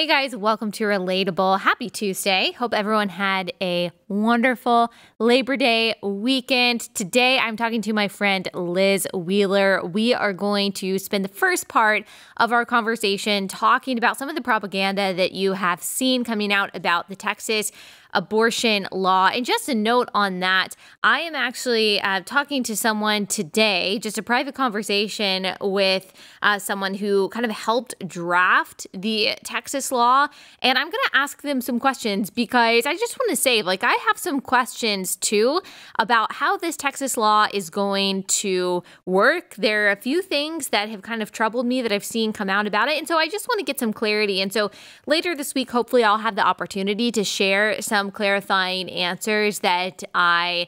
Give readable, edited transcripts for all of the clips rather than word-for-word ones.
Hey guys, welcome to Relatable. Happy Tuesday. Hope everyone had a wonderful Labor Day weekend. Today I'm talking to my friend Liz Wheeler. We are going to spend the first part of our conversation talking about some of the propaganda that you have seen coming out about the Texas abortion law. And just a note on that, I am actually talking to someone today, just a private conversation with someone who kind of helped draft the Texas law. And I'm going to ask them some questions because I just want to say, I have some questions too about how this Texas law is going to work. There are a few things that have kind of troubled me that I've seen come out about it. And so I just want to get some clarity. And so later this week, hopefully I'll have the opportunity to share some clarifying answers that I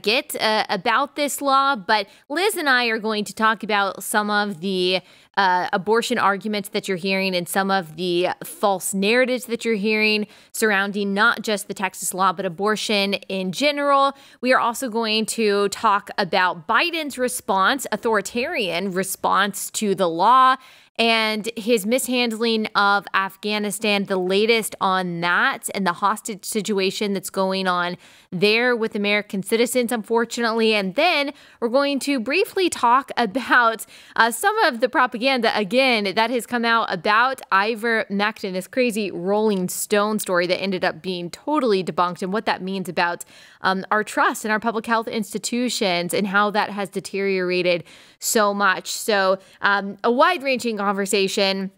get about this law. But Liz and I are going to talk about some of the abortion arguments that you're hearing and some of the false narratives that you're hearing surrounding not just the Texas law, but abortion in general. We are also going to talk about Biden's response, authoritarian response to the law, and his mishandling of Afghanistan, the latest on that and the hostage situation that's going on there with American citizens, unfortunately. And then we're going to briefly talk about some of the propaganda, again, that has come out about ivermectin, this crazy Rolling Stone story that ended up being totally debunked, and what that means about our trust in our public health institutions and how that has deteriorated so much. So a wide-ranging conversation.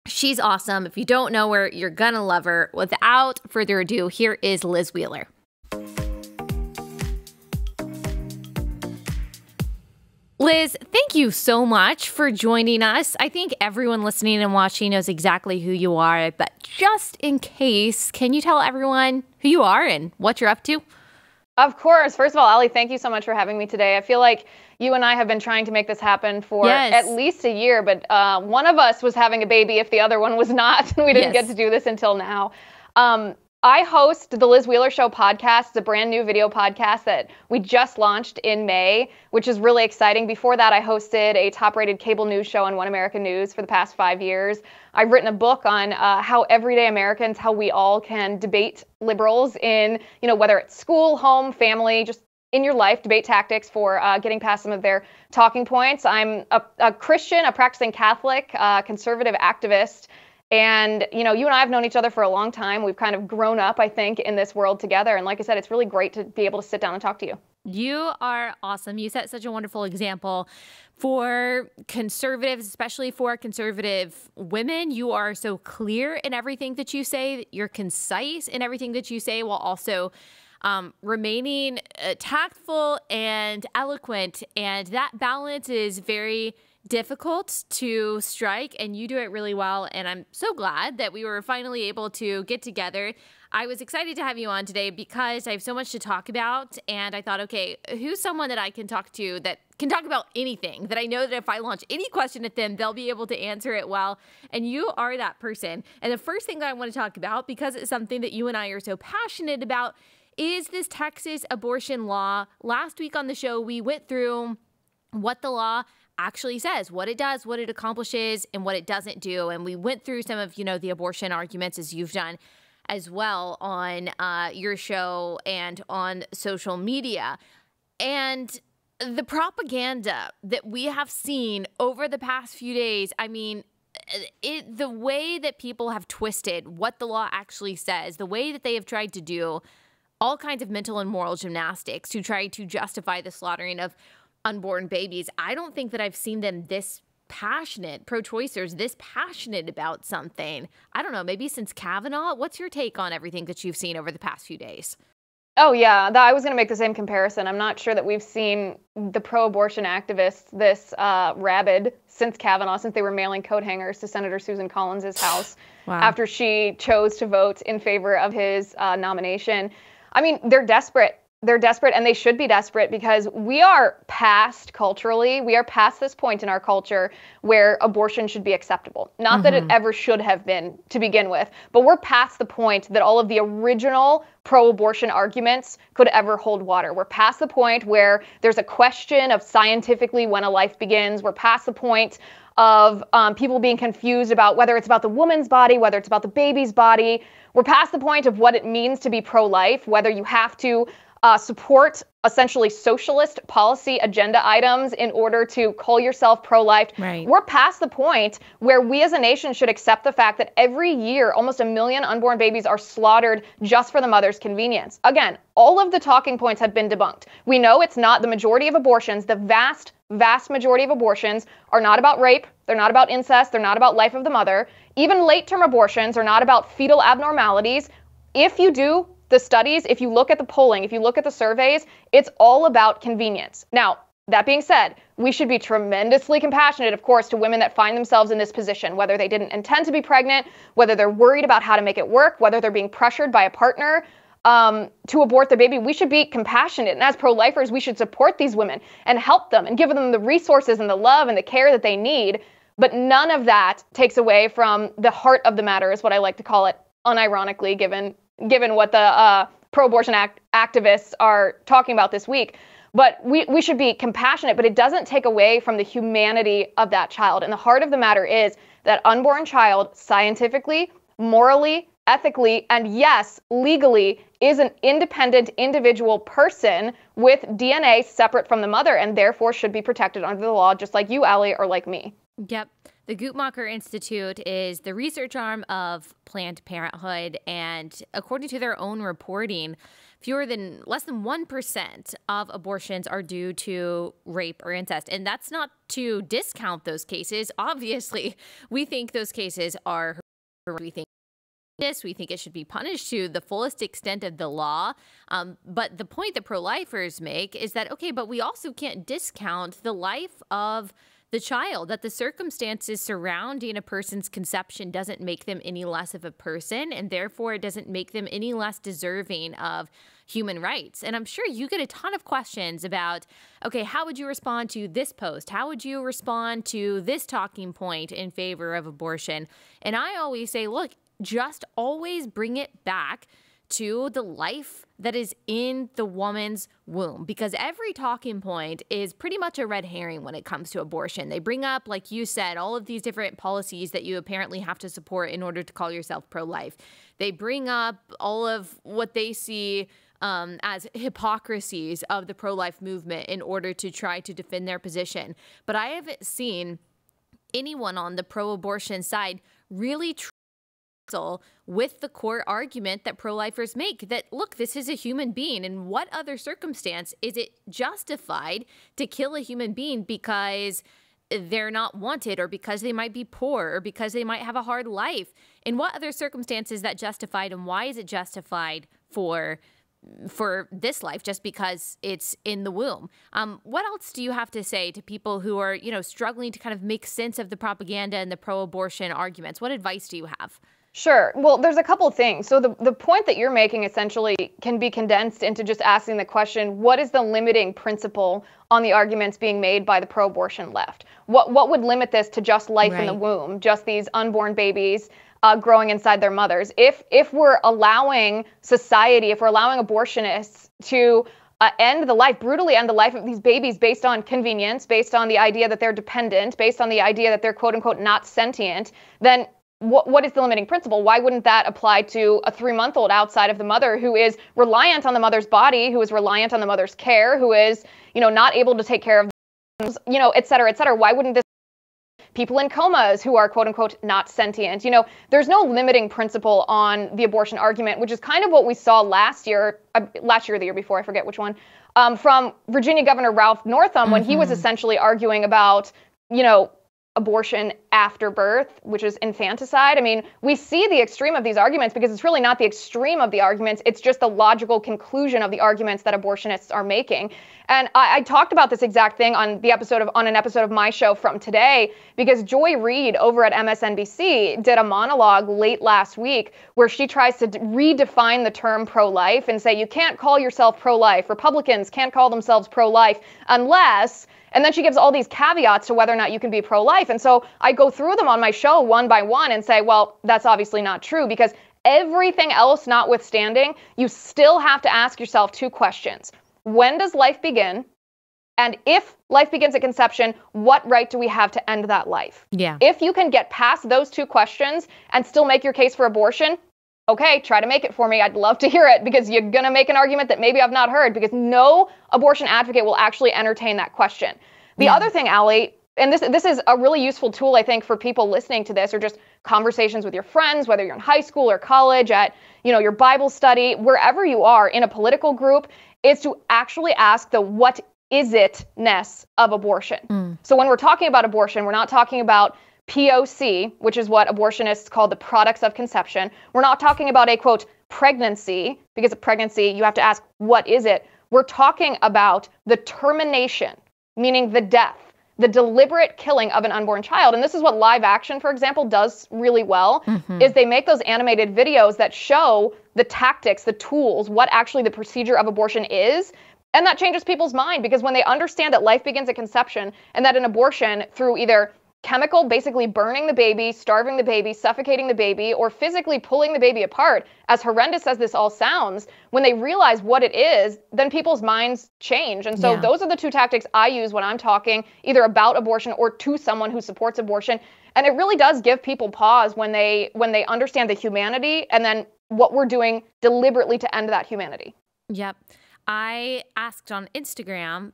She's awesome. If you don't know her, you're gonna love her. Without further ado, here is Liz Wheeler. Liz, thank you so much for joining us. I think everyone listening and watching knows exactly who you are, but just in case, can you tell everyone who you are and what you're up to? Of course. First of all, Allie, thank you so much for having me today. I feel like you and I have been trying to make this happen for at least a year, but one of us was having a baby if the other one was not, and we didn't get to do this until now. I host the Liz Wheeler Show podcast. It's a brand new video podcast that we just launched in May, which is really exciting. Before that, I hosted a top-rated cable news show on One American News for the past 5 years. I've written a book on how everyday Americans, how we all can debate liberals in, whether it's school, home, family, just in your life, debate tactics for getting past some of their talking points. I'm a Christian, a practicing Catholic, conservative activist. And, you and I have known each other for a long time. We've kind of grown up, I think, in this world together. And like I said, it's really great to be able to sit down and talk to you. You are awesome. You set such a wonderful example for conservatives, especially for conservative women. You are so clear in everything that you say. You're concise in everything that you say, while also remaining tactful and eloquent. And that balance is very difficult to strike, and you do it really well. And I'm so glad that we were finally able to get together. I was excited to have you on today because I have so much to talk about, and I thought, okay, who's someone that I can talk to that can talk about anything, that I know that if I launch any question at them, they'll be able to answer it well. And you are that person. And the first thing that I want to talk about, because it's something that you and I are so passionate about, is this Texas abortion law. Last week on the show, we went through what the law actually says, what it does, what it accomplishes, and what it doesn't do. And we went through some of, the abortion arguments, as you've done as well on your show and on social media. And the propaganda that we have seen over the past few days, the way that people have twisted what the law actually says, the way that they have tried to do all kinds of mental and moral gymnastics to try to justify the slaughtering of unborn babies. I don't think that I've seen them this passionate, pro-choicers, this passionate about something. I don't know, maybe since Kavanaugh. What's your take on everything that you've seen over the past few days? Oh, yeah, I was going to make the same comparison. I'm not sure that we've seen the pro-abortion activists this rabid since Kavanaugh, since they were mailing coat hangers to Senator Susan Collins' house after she chose to vote in favor of his nomination. They're desperate. They're desperate, and they should be desperate, because we are past culturally. We are past this point in our culture where abortion should be acceptable. Not that it ever should have been to begin with, but we're past the point that all of the original pro-abortion arguments could ever hold water. We're past the point where there's a question of scientifically when a life begins. We're past the point of people being confused about whether it's about the woman's body, whether it's about the baby's body. We're past the point of what it means to be pro-life, whether you have to support essentially socialist policy agenda items in order to call yourself pro-life. Right. We're past the point where we as a nation should accept the fact that every year almost 1 million unborn babies are slaughtered just for the mother's convenience. Again, all of the talking points have been debunked. We know it's not the majority of abortions. The vast majority of abortions are not about rape. They're not about incest. They're not about life of the mother. Even late-term abortions are not about fetal abnormalities. If you do the studies, if you look at the polling, if you look at the surveys, it's all about convenience. Now, that being said, we should be tremendously compassionate, of course, to women that find themselves in this position, whether they didn't intend to be pregnant, whether they're worried about how to make it work, whether they're being pressured by a partner to abort their baby. We should be compassionate. And as pro-lifers, we should support these women and help them and give them the resources and the love and the care that they need. But none of that takes away from the heart of the matter, is what I like to call it, unironically, given what the pro-abortion activists are talking about this week. But we should be compassionate, but it doesn't take away from the humanity of that child. And the heart of the matter is that unborn child, scientifically, morally, ethically, and yes, legally, is an independent individual person with DNA separate from the mother, and therefore should be protected under the law, just like you, Allie, or like me. Yep. The Guttmacher Institute is the research arm of Planned Parenthood, and according to their own reporting, less than 1% of abortions are due to rape or incest. And that's not to discount those cases. Obviously, we think those cases are horrific. We think it should be punished to the fullest extent of the law. But the point that pro-lifers make is that, okay, but we also can't discount the life of the child, that the circumstances surrounding a person's conception doesn't make them any less of a person, and therefore it doesn't make them any less deserving of human rights. And I'm sure you get a ton of questions about, okay, how would you respond to this post? How would you respond to this talking point in favor of abortion? And I always say, look, just always bring it back to the life that is in the woman's womb, because every talking point is pretty much a red herring when it comes to abortion. They bring up, like you said, all of these different policies that you apparently have to support in order to call yourself pro-life. They bring up all of what they see as hypocrisies of the pro-life movement in order to try to defend their position. But I haven't seen anyone on the pro-abortion side really with the core argument that pro-lifers make, that, look, this is a human being. In what other circumstance is it justified to kill a human being because they're not wanted, or because they might be poor, or because they might have a hard life? In what other circumstances is that justified, and why is it justified for this life just because it's in the womb? What else do you have to say to people who are, struggling to kind of make sense of the propaganda and the pro-abortion arguments? What advice do you have? Sure. Well, there's a couple things. So the point that you're making essentially can be condensed into just asking the question, what is the limiting principle on the arguments being made by the pro-abortion left? What would limit this to just life in the womb, just these unborn babies growing inside their mothers? If we're allowing society, if we're allowing abortionists to brutally end the life of these babies based on convenience, based on the idea that they're dependent, based on the idea that they're quote unquote not sentient, then what is the limiting principle? Why wouldn't that apply to a 3-month-old outside of the mother, who is reliant on the mother's body, who is reliant on the mother's care, who is, not able to take care of, et cetera, et cetera? Why wouldn't this people in comas who are quote unquote not sentient? There's no limiting principle on the abortion argument, which is kind of what we saw last year or the year before, I forget which one, from Virginia Governor Ralph Northam, when he was essentially arguing about, abortion after birth, which is infanticide. I mean, we see the extreme of these arguments because it's really not the extreme of the arguments. It's just the logical conclusion of the arguments that abortionists are making. And I talked about this exact thing on an episode of my show From Today, because Joy Reid over at MSNBC did a monologue late last week where she tries to redefine the term pro-life and say, you can't call yourself pro-life. Republicans can't call themselves pro-life unless... And then she gives all these caveats to whether or not you can be pro-life. And so I go through them on my show one by one and say, well, that's obviously not true, because everything else notwithstanding, you still have to ask yourself 2 questions. When does life begin? And if life begins at conception, what right do we have to end that life? Yeah. If you can get past those two questions and still make your case for abortion, okay, try to make it for me. I'd love to hear it, because you're going to make an argument that maybe I've not heard, because no abortion advocate will actually entertain that question. The other thing, Allie, and this is a really useful tool, I think, for people listening to this, or just conversations with your friends, whether you're in high school or college, at your Bible study, wherever you are in a political group, is to actually ask the what is it-ness of abortion. So when we're talking about abortion, we're not talking about POC, which is what abortionists call the products of conception. We're not talking about a, quote, pregnancy, because a pregnancy, you have to ask, what is it? We're talking about the termination, meaning the death, the deliberate killing of an unborn child. And this is what live action, for example, does really well, is they make those animated videos that show the tactics, the tools, what actually the procedure of abortion is. And that changes people's mind, because when they understand that life begins at conception, and that an abortion, through either chemical, basically burning the baby, starving the baby, suffocating the baby, or physically pulling the baby apart, as horrendous as this all sounds, when they realize what it is, then people's minds change. And so those are the two tactics I use when I'm talking either about abortion or to someone who supports abortion. And it really does give people pause when they understand the humanity, and then what we're doing deliberately to end that humanity. Yep. I asked on Instagram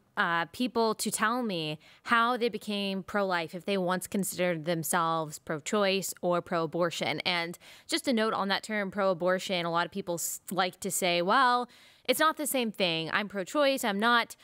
people to tell me how they became pro-life, if they once considered themselves pro-choice or pro-abortion. And just a note on that term, pro-abortion, a lot of people like to say, well, it's not the same thing. I'm pro-choice. I'm not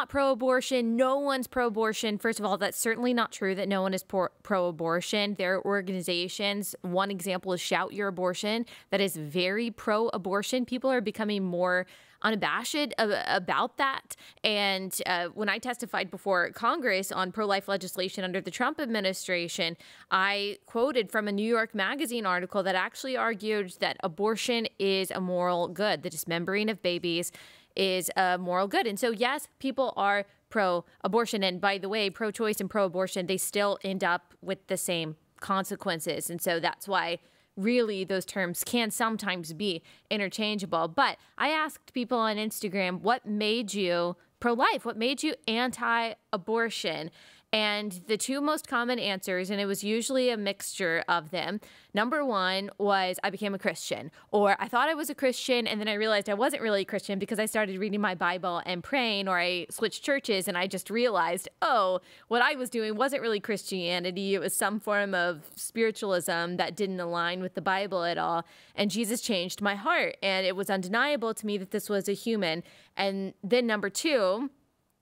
pro-abortion. No one's pro-abortion. First of all, that's certainly not true that no one is pro-abortion. There are organizations. One example is Shout Your Abortion, that is very pro-abortion. People are becoming more unabashed about that. And when I testified before Congress on pro-life legislation under the Trump administration, I quoted from a New York Magazine article that actually argued that abortion is a moral good. The dismembering of babies is a moral good. And so, yes, people are pro-abortion. And by the way, pro-choice and pro-abortion, they still end up with the same consequences. And so that's why really those terms can sometimes be interchangeable. But I asked people on Instagram, what made you pro-life? What made you anti-abortion? And the two most common answers, and it was usually a mixture of them. Number one was I became a Christian, or I thought I was a Christian, and then I realized I wasn't really a Christian because I started reading my Bible and praying, or I switched churches and I just realized, oh, what I was doing wasn't really Christianity. It was some form of spiritualism that didn't align with the Bible at all. And Jesus changed my heart, and it was undeniable to me that this was a human. And then number two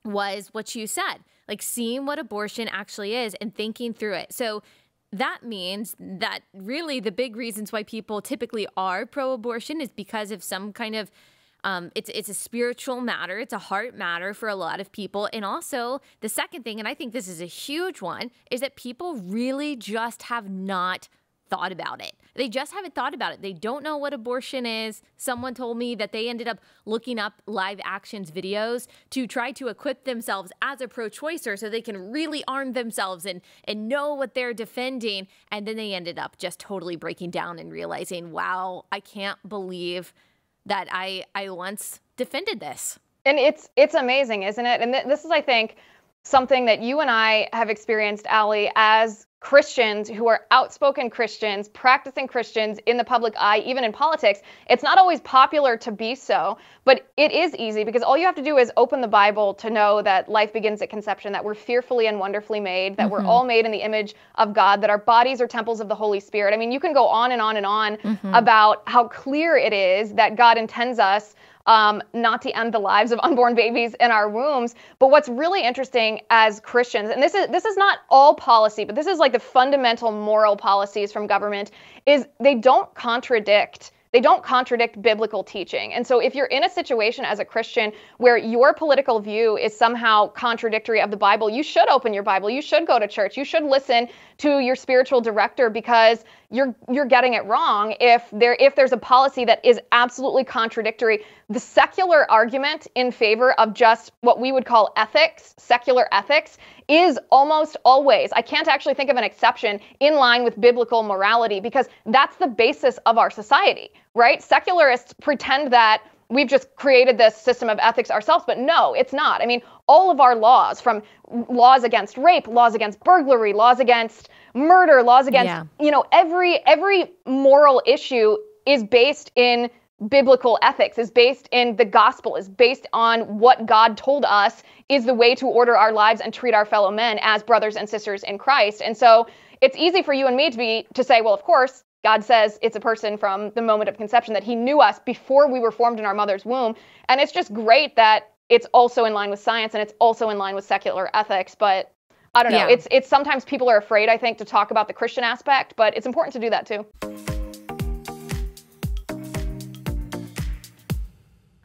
was what you said, like seeing what abortion actually is and thinking through it. So that means that really the big reasons why people typically are pro-abortion is because of some kind of, it's a spiritual matter. It's a heart matter for a lot of people. And also the second thing, and I think this is a huge one, is that people really just have not thought about it. They just haven't thought about it. They don't know what abortion is. Someone told me that they ended up looking up live actions videos to try to equip themselves as a pro-choicer so they can really arm themselves and know what they're defending. And then they ended up just totally breaking down and realizing, wow, I can't believe that I once defended this. And it's amazing, isn't it? And this is, I think, something that you and I have experienced, Allie, as Christians who are outspoken Christians, practicing Christians in the public eye, even in politics. It's not always popular to be so, but it is easy, because all you have to do is open the Bible to know that life begins at conception, that we're fearfully and wonderfully made, that we're all made in the image of God, that our bodies are temples of the Holy Spirit. I mean, you can go on and on and on about how clear it is that God intends us not to end the lives of unborn babies in our wombs. But what's really interesting as Christians, and this is not all policy, but this is like the fundamental moral policies from government, is they don't contradict biblical teaching. And so if you're in a situation as a Christian where your political view is somehow contradictory of the Bible, you should open your Bible. You should go to church. You should listen to your spiritual director, because you're getting it wrong if there's a policy that is absolutely contradictory. The secular argument in favor of just what we would call ethics, secular ethics, is almost always, I can't actually think of an exception, in line with biblical morality, because that's the basis of our society, right? Secularists pretend that we've just created this system of ethics ourselves, but no, it's not. I mean, all of our laws, from laws against rape, laws against burglary, laws against murder, laws against, every moral issue is based in biblical ethics, is based in the gospel, is based on what God told us is the way to order our lives and treat our fellow men as brothers and sisters in Christ. And so it's easy for you and me to say, well, of course, God says it's a person from the moment of conception, that he knew us before we were formed in our mother's womb. And it's just great that it's also in line with science and it's also in line with secular ethics. But I don't know. It's sometimes people are afraid, I think, to talk about the Christian aspect, but it's important to do that too.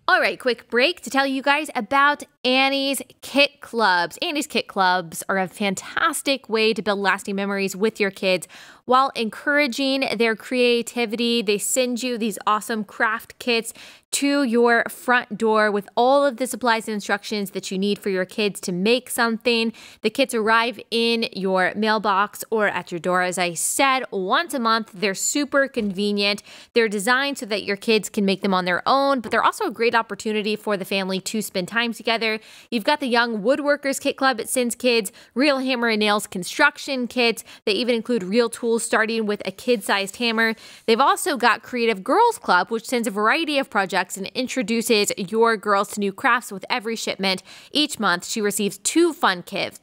All right, quick break to tell you guys about Annie's Kit Clubs. Annie's Kit Clubs are a fantastic way to build lasting memories with your kids while encouraging their creativity. They send you these awesome craft kits to your front door with all of the supplies and instructions that you need for your kids to make something. The kits arrive in your mailbox or at your door, as I said, once a month. They're super convenient. They're designed so that your kids can make them on their own, but they're also a great opportunity for the family to spend time together. You've got the Young Woodworkers Kit Club. It sends kids real hammer and nails construction kits. They even include real tools starting with a kid-sized hammer. They've also got Creative Girls Club, which sends a variety of projects and introduces your girls to new crafts with every shipment. Each month, she receives 2 fun kits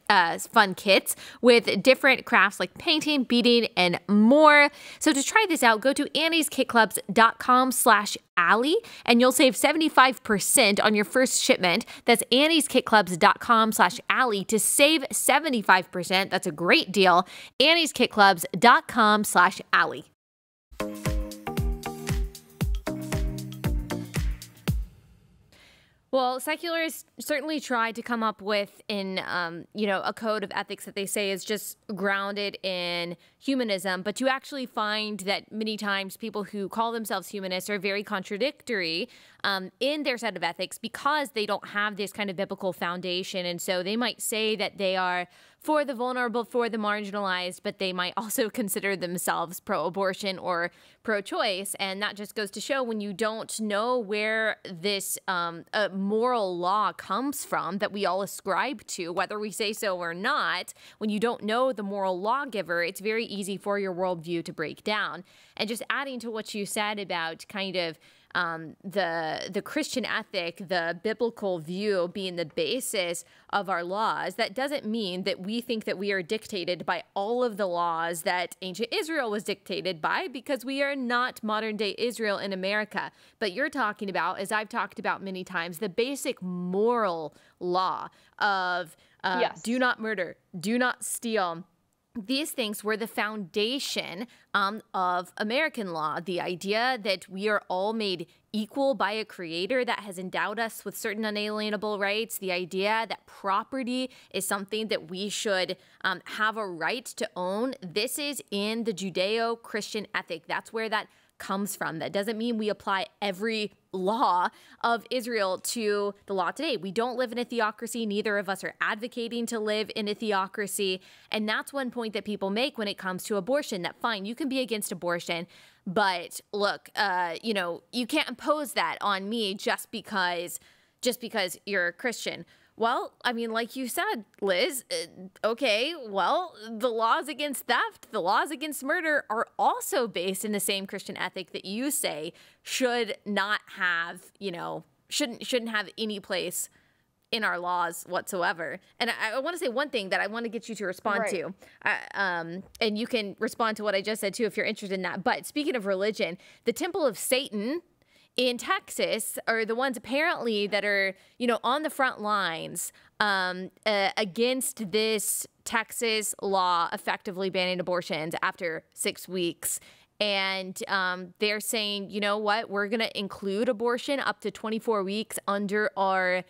with different crafts like painting, beading, and more. So to try this out, go to annieskitclubs.com/Allie, and you'll save 75% on your first shipment. That's annieskitclubs.com/Allie to save 75%. That's a great deal. annieskitclubs.com/Allie. Well, secularists certainly try to come up with a code of ethics that they say is just grounded in humanism. But you actually find that many times people who call themselves humanists are very contradictory in their set of ethics because they don't have this kind of biblical foundation. And so they might say that they are for the vulnerable, for the marginalized, but they might also consider themselves pro-abortion or pro-choice. And that just goes to show, when you don't know where this moral law comes from that we all ascribe to, whether we say so or not, when you don't know the moral lawgiver, it's very easy for your worldview to break down. And just adding to what you said about kind of the Christian ethic, the biblical view being the basis of our laws, that doesn't mean that we think that we are dictated by all of the laws that ancient Israel was dictated by, because we are not modern day Israel in America. But you're talking about, as I've talked about many times, the basic moral law of do not murder, do not steal. These things were the foundation of American law. The idea that we are all made equal by a creator that has endowed us with certain unalienable rights. The idea that property is something that we should have a right to own. This is in the Judeo-Christian ethic. That's where that comes from. That doesn't mean we apply every law of Israel to the law today. We don't live in a theocracy. Neither of us are advocating to live in a theocracy. And that's one point that people make when it comes to abortion, that fine, you can be against abortion, but look, you can't impose that on me just because you're a Christian. Well, I mean, like you said, Liz, okay, well, the laws against theft, the laws against murder are also based in the same Christian ethic that you say should not have, shouldn't have any place in our laws whatsoever. And I want to say one thing that I want to get you to respond to. And you can respond to what I just said, too, if you're interested in that. But speaking of religion, the Temple of Satan in Texas are the ones apparently that are, on the front lines against this Texas law effectively banning abortions after 6 weeks. And they're saying, you know what, we're going to include abortion up to 24 weeks under our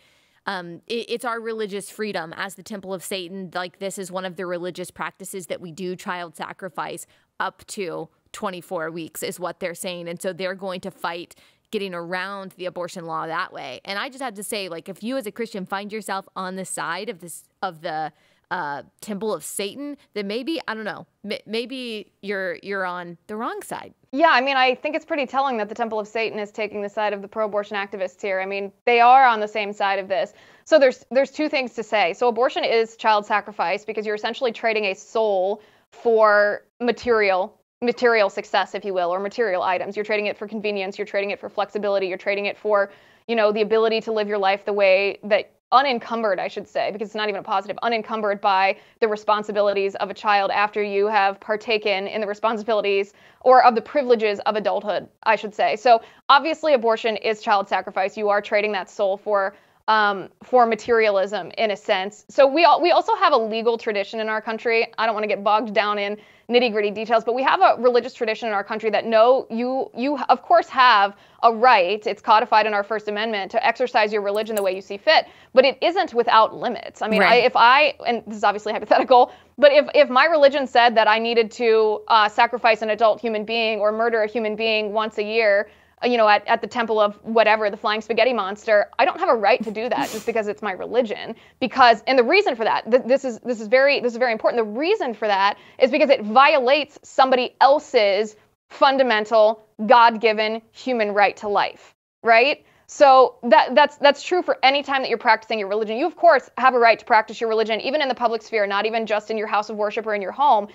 it's our religious freedom as the Temple of Satan. Like, this is one of the religious practices that we do, child sacrifice up to 24 weeks is what they're saying. And so they're going to fight getting around the abortion law that way. And I just had to say, like, if you as a Christian find yourself on the side of the temple of Satan, then maybe, I don't know, maybe you're on the wrong side. Yeah, I mean, I think it's pretty telling that the Temple of Satan is taking the side of the pro-abortion activists here. I mean, they are on the same side of this. So there's two things to say. So abortion is child sacrifice because you're essentially trading a soul for material success, if you will, or material items. You're trading it for convenience. You're trading it for flexibility. You're trading it for, the ability to live your life the way that unencumbered, I should say, because it's not even a positive, unencumbered by the responsibilities of a child after you have partaken in the responsibilities or of the privileges of adulthood, I should say. So obviously abortion is child sacrifice. You are trading that soul for materialism in a sense. So we also have a legal tradition in our country. I don't want to get bogged down in nitty-gritty details, but we have a religious tradition in our country that you of course have a right, it's codified in our First Amendment, to exercise your religion the way you see fit, but it isn't without limits. I mean, right. And this is obviously hypothetical, but if my religion said that I needed to sacrifice an adult human being or murder a human being once a year, at the temple of whatever, the flying spaghetti monster, I don't have a right to do that just because it's my religion. And the reason for that, this is very important. The reason for that is because it violates somebody else's fundamental, God-given human right to life, right? So that's true for any time that you're practicing your religion. You, of course, have a right to practice your religion, even in the public sphere, not even just in your house of worship or in your home,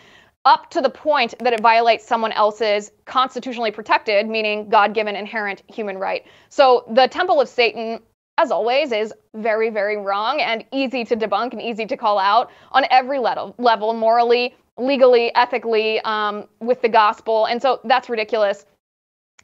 up to the point that it violates someone else's constitutionally protected, meaning God-given inherent human right. So the Temple of Satan, as always, is very, very wrong and easy to debunk and easy to call out on every level, morally, legally, ethically, with the gospel. And so that's ridiculous.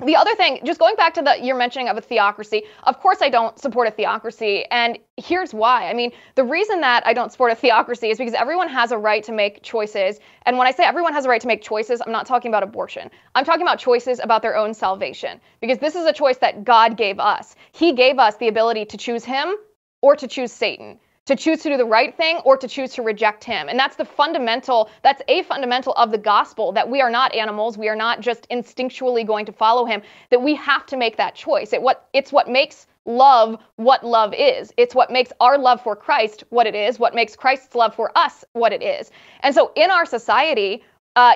The other thing, just going back to your mentioning of a theocracy, of course I don't support a theocracy, and here's why. I mean, the reason that I don't support a theocracy is because everyone has a right to make choices, and when I say everyone has a right to make choices, I'm not talking about abortion. I'm talking about choices about their own salvation, because this is a choice that God gave us. He gave us the ability to choose him or to choose Satan, to choose to do the right thing or to choose to reject him. And that's a fundamental of the gospel, that we are not animals. We are not just instinctually going to follow him, that we have to make that choice. It's what makes love what love is. It's what makes our love for Christ what it is, what makes Christ's love for us what it is. And so in our society,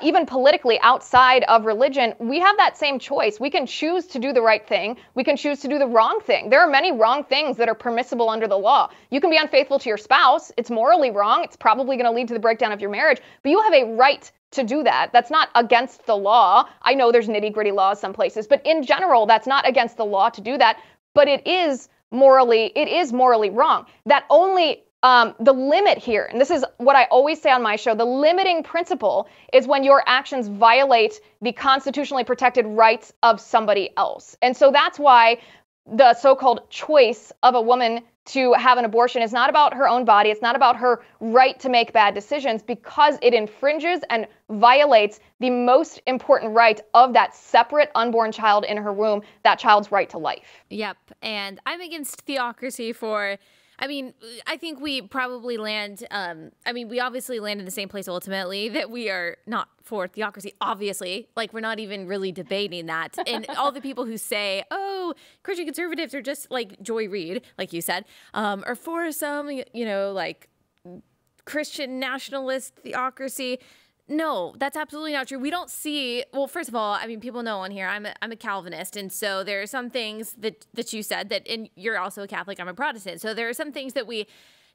even politically outside of religion, we have that same choice. We can choose to do the right thing. We can choose to do the wrong thing. There are many wrong things that are permissible under the law. You can be unfaithful to your spouse. It's morally wrong. It's probably going to lead to the breakdown of your marriage, but you have a right to do that. That's not against the law. I know there's nitty-gritty laws some places, but in general, that's not against the law to do that, but it is morally wrong. That only the limit here, and this is what I always say on my show, the limiting principle is when your actions violate the constitutionally protected rights of somebody else. And so that's why the so-called choice of a woman to have an abortion is not about her own body. It's not about her right to make bad decisions, because it infringes and violates the most important right of that separate unborn child in her womb, that child's right to life. Yep. And I'm against theocracy I think we probably land, we obviously land in the same place ultimately, that we are not for theocracy, obviously. Like, we're not even really debating that. And all the people who say, oh, Christian conservatives are just like Joy Reid, like you said, or for some, like Christian nationalist theocracy. No, that's absolutely not true. We don't see, well, first of all, people know on here, I'm a Calvinist. And so there are some things that you said and you're also a Catholic, I'm a Protestant. So there are some things that we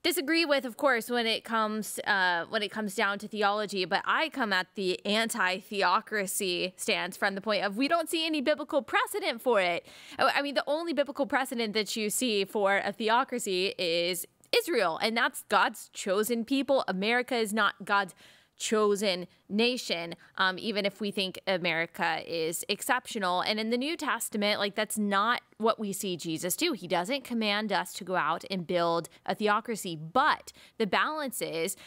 disagree with, of course, when it comes down to theology. But I come at the anti-theocracy stance from the point of we don't see any biblical precedent for it. The only biblical precedent that you see for a theocracy is Israel. And that's God's chosen people. America is not God's chosen nation, even if we think America is exceptional. And in the New Testament, that's not what we see Jesus do. He doesn't command us to go out and build a theocracy, but the balance is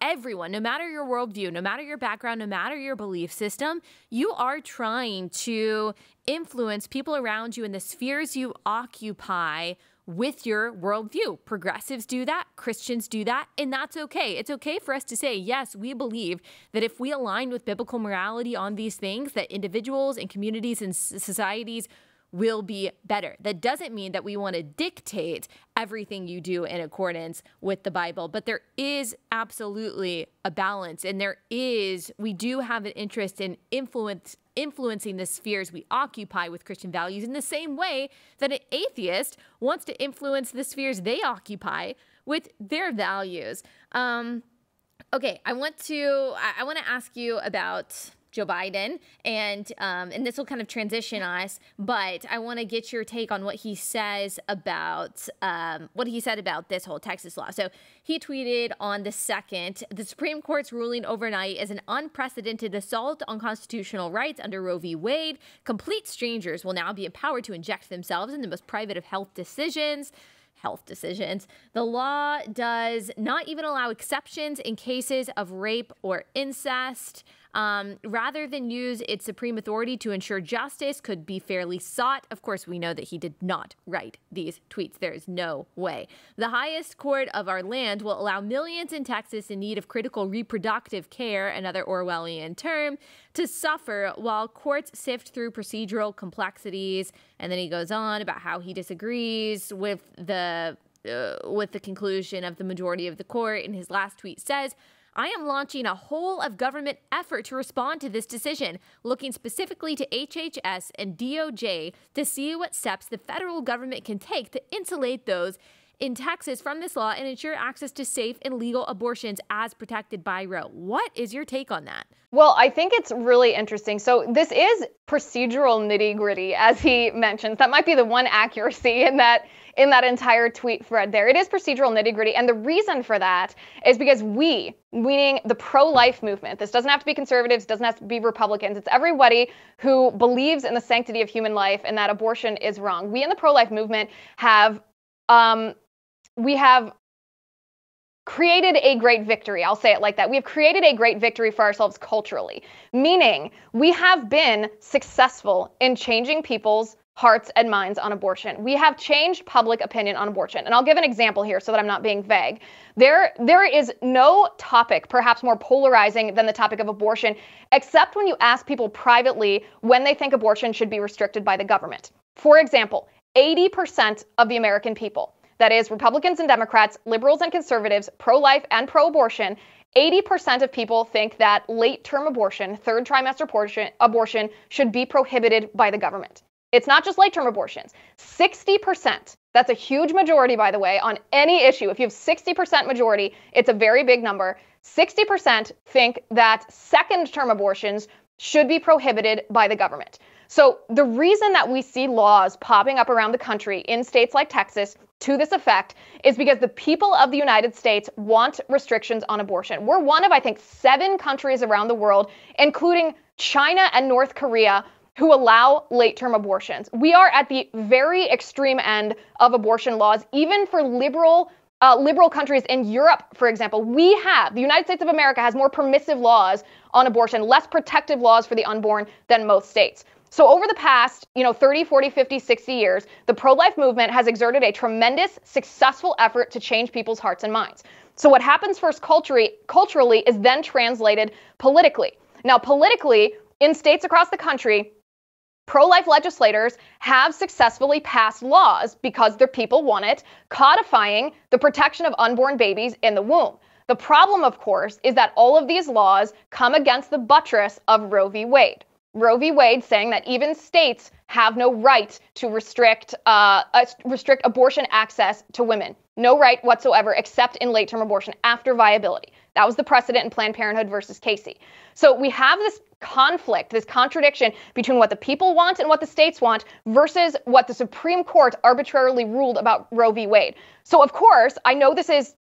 everyone, no matter your worldview, no matter your background, no matter your belief system, you are trying to influence people around you in the spheres you occupy with your worldview. Progressives do that, Christians do that, and that's okay. It's okay for us to say, yes, we believe that if we align with biblical morality on these things, that individuals and communities and societies will be better. That doesn't mean that we want to dictate everything you do in accordance with the Bible, but there is absolutely a balance, and we do have an interest in influencing the spheres we occupy with Christian values in the same way that an atheist wants to influence the spheres they occupy with their values. Okay, I want to ask you about Joe Biden, and this will kind of transition us, but I want to get your take on what he says about this whole Texas law. So he tweeted on the 2nd, the Supreme Court's ruling overnight is an unprecedented assault on constitutional rights under Roe v. Wade. Complete strangers will now be empowered to inject themselves in the most private of health decisions. The law does not even allow exceptions in cases of rape or incest. Rather than use its supreme authority to ensure justice could be fairly sought. Of course, we know that he did not write these tweets. There is no way. The highest court of our land will allow millions in Texas in need of critical reproductive care, another Orwellian term, to suffer while courts sift through procedural complexities. And then he goes on about how he disagrees with the conclusion of the majority of the court. In his last tweet says, I am launching a whole of government effort to respond to this decision, looking specifically to HHS and DOJ to see what steps the federal government can take to insulate those in Texas from this law and ensure access to safe and legal abortions as protected by Roe. What is your take on that? Well, I think it's really interesting. So this is procedural nitty-gritty, as he mentions. That might be the one accuracy in that entire tweet thread there. It is procedural nitty-gritty. And the reason for that is because we, meaning the pro-life movement, this doesn't have to be conservatives, doesn't have to be Republicans. It's everybody who believes in the sanctity of human life and that abortion is wrong. We in the pro-life movement have created a great victory. I'll say it like that. We have created a great victory for ourselves culturally, meaning we have been successful in changing people's hearts and minds on abortion. We have changed public opinion on abortion. And I'll give an example here so that I'm not being vague. There is no topic perhaps more polarizing than the topic of abortion, except when you ask people privately when they think abortion should be restricted by the government. For example, 80% of the American people, that is Republicans and Democrats, liberals and conservatives, pro-life and pro-abortion, 80% of people think that late-term abortion, third trimester abortion, should be prohibited by the government. It's not just late-term abortions. 60%, that's a huge majority, by the way, on any issue. If you have 60% majority, it's a very big number. 60% think that second-term abortions should be prohibited by the government. So the reason that we see laws popping up around the country in states like Texas to this effect is because the people of the United States want restrictions on abortion. We're one of, I think, 7 countries around the world, including China and North Korea, who allow late-term abortions. We are at the very extreme end of abortion laws, even for liberal countries in Europe, for example. The United States of America has more permissive laws on abortion, less protective laws for the unborn than most states. So over the past, 30, 40, 50, 60 years, the pro-life movement has exerted a tremendous, successful effort to change people's hearts and minds. So what happens first culturally is then translated politically. Now, politically, in states across the country, pro-life legislators have successfully passed laws because their people want it, codifying the protection of unborn babies in the womb. The problem, of course, is that all of these laws come against the buttress of Roe v. Wade. Roe v. Wade saying that even states have no right to restrict abortion access to women. No right whatsoever except in late-term abortion after viability. That was the precedent in Planned Parenthood versus Casey. So we have this conflict, this contradiction between what the people want and what the states want versus what the Supreme Court arbitrarily ruled about Roe v. Wade. So of course, I know this is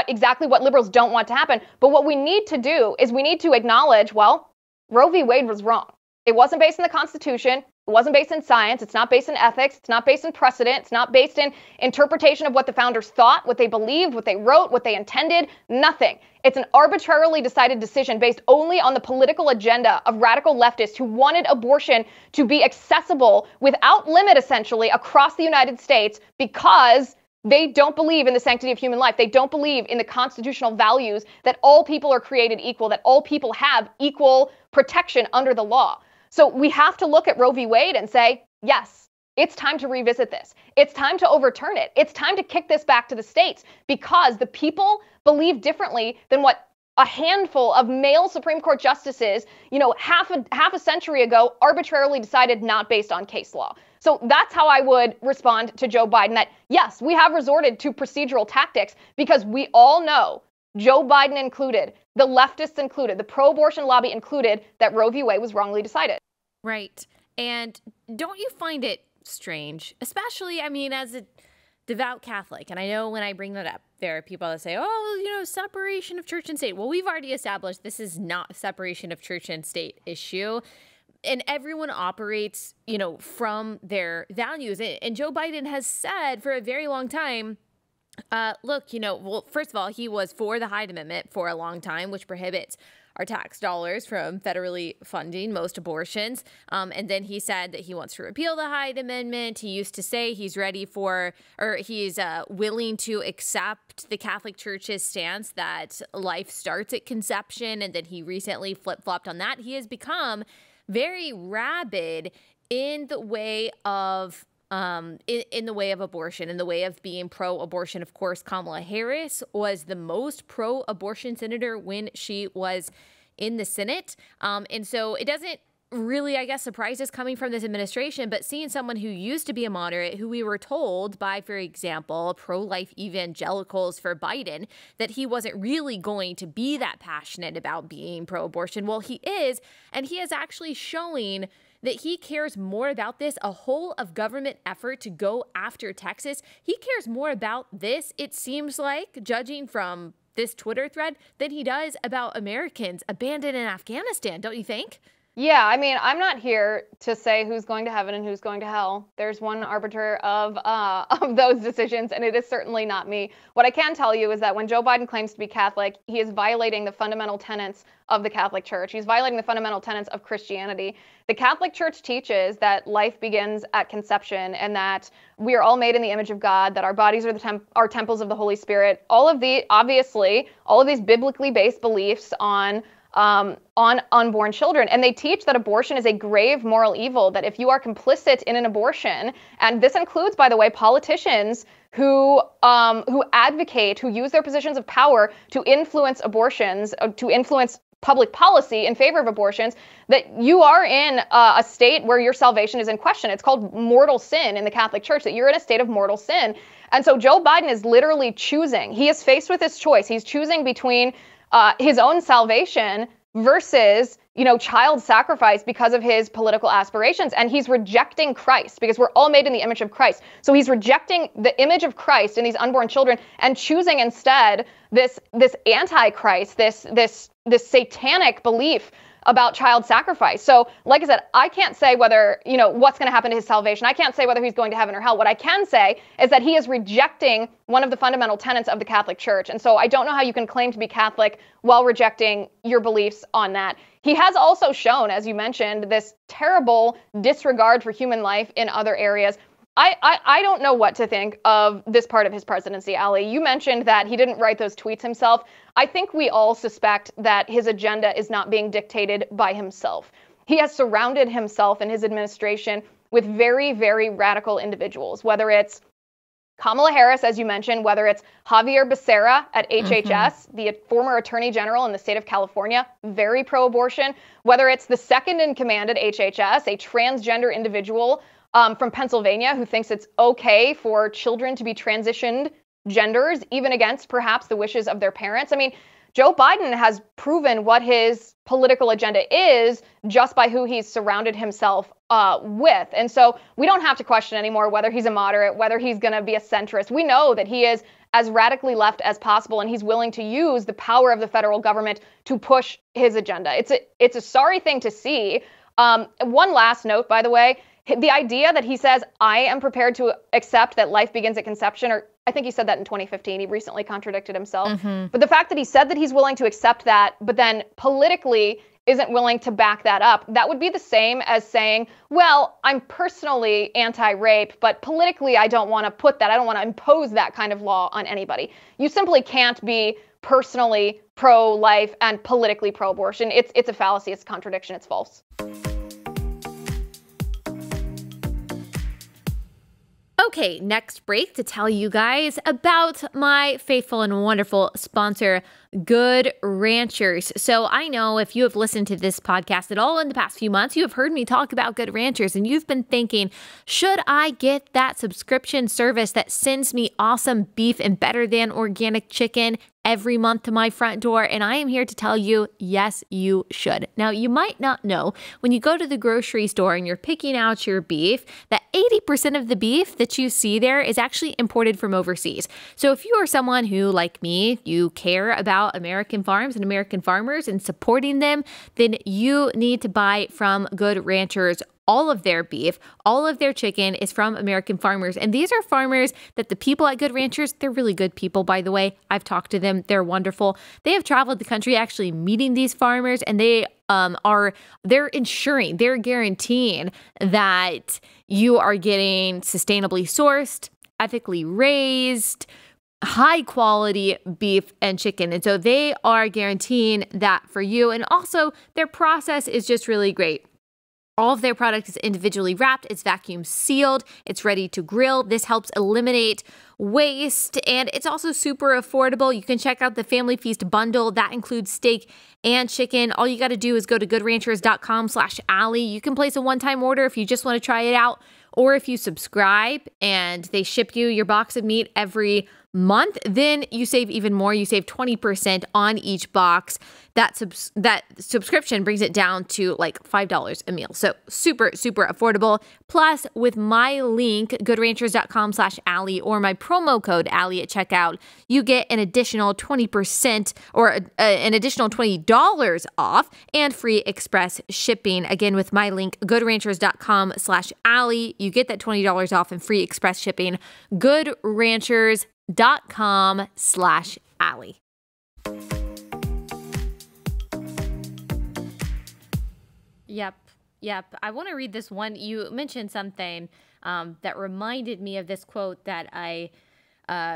exactly what liberals don't want to happen, but what we need to do is we need to acknowledge, well, Roe v. Wade was wrong. It wasn't based in the Constitution. It wasn't based in science. It's not based in ethics. It's not based in precedent. It's not based in interpretation of what the founders thought, what they believed, what they wrote, what they intended. Nothing. It's an arbitrarily decided decision based only on the political agenda of radical leftists who wanted abortion to be accessible without limit, essentially, across the United States because they don't believe in the sanctity of human life. They don't believe in the constitutional values that all people are created equal, that all people have equal protection under the law. So we have to look at Roe v. Wade and say, yes, it's time to revisit this. It's time to overturn it. It's time to kick this back to the states because the people believe differently than what a handful of male Supreme Court justices, half a century ago, arbitrarily decided not based on case law. So that's how I would respond to Joe Biden, that yes, we have resorted to procedural tactics because we all know, Joe Biden included, the leftists included, the pro-abortion lobby included, that Roe v. Wade was wrongly decided. Right. And don't you find it strange, especially, as a devout Catholic, and I know when I bring that up, there are people that say, separation of church and state. Well, we've already established this is not a separation of church and state issue. And everyone operates, from their values. And Joe Biden has said for a very long time, look, first of all, he was for the Hyde Amendment for a long time, which prohibits our tax dollars from federally funding most abortions. And then he said that he wants to repeal the Hyde Amendment. He used to say he's willing to accept the Catholic Church's stance that life starts at conception. And then he recently flip-flopped on that. He has become very rabid in the way of in the way of abortion, in the way of being pro-abortion. Of course, Kamala Harris was the most pro-abortion senator when she was in the Senate. And so it doesn't really, surprise us coming from this administration, but seeing someone who used to be a moderate, who we were told by, for example, pro-life evangelicals for Biden, that he wasn't really going to be that passionate about being pro-abortion. Well, he is, and he is actually showing that he cares more about this, a whole of government effort to go after Texas. He cares more about this, it seems like, judging from this Twitter thread, than he does about Americans abandoned in Afghanistan, don't you think? Yeah, I'm not here to say who's going to heaven and who's going to hell. There's one arbiter of those decisions, and it is certainly not me. What I can tell you is that when Joe Biden claims to be Catholic, he is violating the fundamental tenets of the Catholic Church. He's violating the fundamental tenets of Christianity. The Catholic Church teaches that life begins at conception and that we are all made in the image of God, that our bodies are temples of the Holy Spirit. All of these biblically based beliefs on unborn children. And they teach that abortion is a grave moral evil, that if you are complicit in an abortion, and this includes, by the way, politicians who advocate, who use their positions of power to influence abortions, to influence public policy in favor of abortions, that you are in a state where your salvation is in question. It's called mortal sin in the Catholic Church, that you're in a state of mortal sin. And so Joe Biden is literally choosing. He is faced with this choice. He's choosing between his own salvation versus, child sacrifice because of his political aspirations. And he's rejecting Christ because we're all made in the image of Christ. So he's rejecting the image of Christ in these unborn children and choosing instead this antichrist, this satanic belief about child sacrifice. So like I said, I can't say whether, what's going to happen to his salvation. I can't say whether he's going to heaven or hell. What I can say is that he is rejecting one of the fundamental tenets of the Catholic Church. And so I don't know how you can claim to be Catholic while rejecting your beliefs on that. He has also shown, as you mentioned, this terrible disregard for human life in other areas. I don't know what to think of this part of his presidency, Allie. You mentioned that he didn't write those tweets himself. I think we all suspect that his agenda is not being dictated by himself. He has surrounded himself and his administration with very, very radical individuals, whether it's Kamala Harris, as you mentioned, whether it's Javier Becerra at HHS, the former attorney general in the state of California, very pro-abortion, whether it's the second in command at HHS, a transgender individual from Pennsylvania who thinks it's okay for children to be transitioned genders, even against perhaps the wishes of their parents. Joe Biden has proven what his political agenda is just by who he's surrounded himself with. And so we don't have to question anymore whether he's a moderate, whether he's going to be a centrist. We know that he is as radically left as possible, and he's willing to use the power of the federal government to push his agenda. It's a sorry thing to see. One last note, by the way, the idea that he says, I am prepared to accept that life begins at conception, or I think he said that in 2015. He recently contradicted himself. But the fact that he said that he's willing to accept that, but then politically isn't willing to back that up, that would be the same as saying, well, I'm personally anti-rape, but politically I don't want to put that. I don't want to impose that kind of law on anybody. You simply can't be personally pro-life and politically pro-abortion. It's a fallacy. It's a contradiction. It's false. Okay, next break to tell you guys about my faithful and wonderful sponsor, Good Ranchers. So I know if you have listened to this podcast at all in the past few months, you have heard me talk about Good Ranchers, and you've been thinking, should I get that subscription service that sends me awesome beef and better than organic chicken every month to my front door? And I am here to tell you, yes, you should. Now, you might not know when you go to the grocery store and you're picking out your beef, that 80% of the beef that you see there is actually imported from overseas. So if you are someone who, like me, you care about American farms and American farmers and supporting them, then you need to buy from Good Ranchers. All of their beef, all of their chicken is from American farmers. And these are farmers that the people at Good Ranchers, they're really good people, by the way. I've talked to them. They're wonderful. They have traveled the country actually meeting these farmers, and they're guaranteeing that you are getting sustainably sourced, ethically raised, high quality beef and chicken. And so they are guaranteeing that for you. And also their process is just really great. All of their product is individually wrapped, it's vacuum sealed, it's ready to grill. This helps eliminate waste, and it's also super affordable. You can check out the Family Feast bundle. That includes steak and chicken. All you got to do is go to goodranchers.com/Allie. You can place a one-time order if you just want to try it out, or if you subscribe and they ship you your box of meat every month, then you save even more. You save 20% on each box. That subscription brings it down to like $5 a meal. So super, super affordable. Plus, with my link, goodranchers.com/Allie, or my promo code Allie at checkout, you get an additional 20% or an additional $20 off and free express shipping. Again, with my link, goodranchers.com/Allie, you get that $20 off and free express shipping. goodranchers.com/Allie. Yep. I want to read this one. You mentioned something that reminded me of this quote that I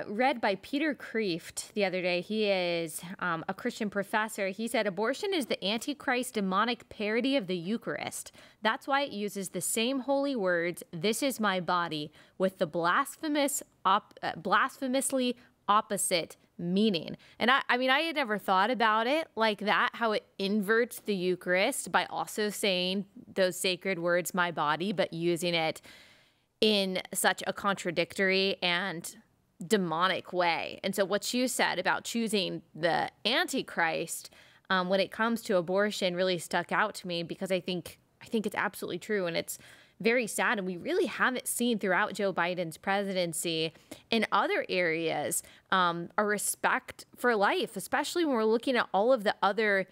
read by Peter Kreeft the other day. He is a Christian professor. He said, abortion is the Antichrist demonic parody of the Eucharist. That's why it uses the same holy words, "This is my body," with the blasphemously opposite meaning. And I mean, I had never thought about it like that, how it inverts the Eucharist by also saying those sacred words, "my body," but using it in such a contradictory and demonic way. And so what you said about choosing the Antichrist when it comes to abortion really stuck out to me, because I think it's absolutely true, and it's very sad. And we really haven't seen throughout Joe Biden's presidency in other areas a respect for life, especially when we're looking at all of the other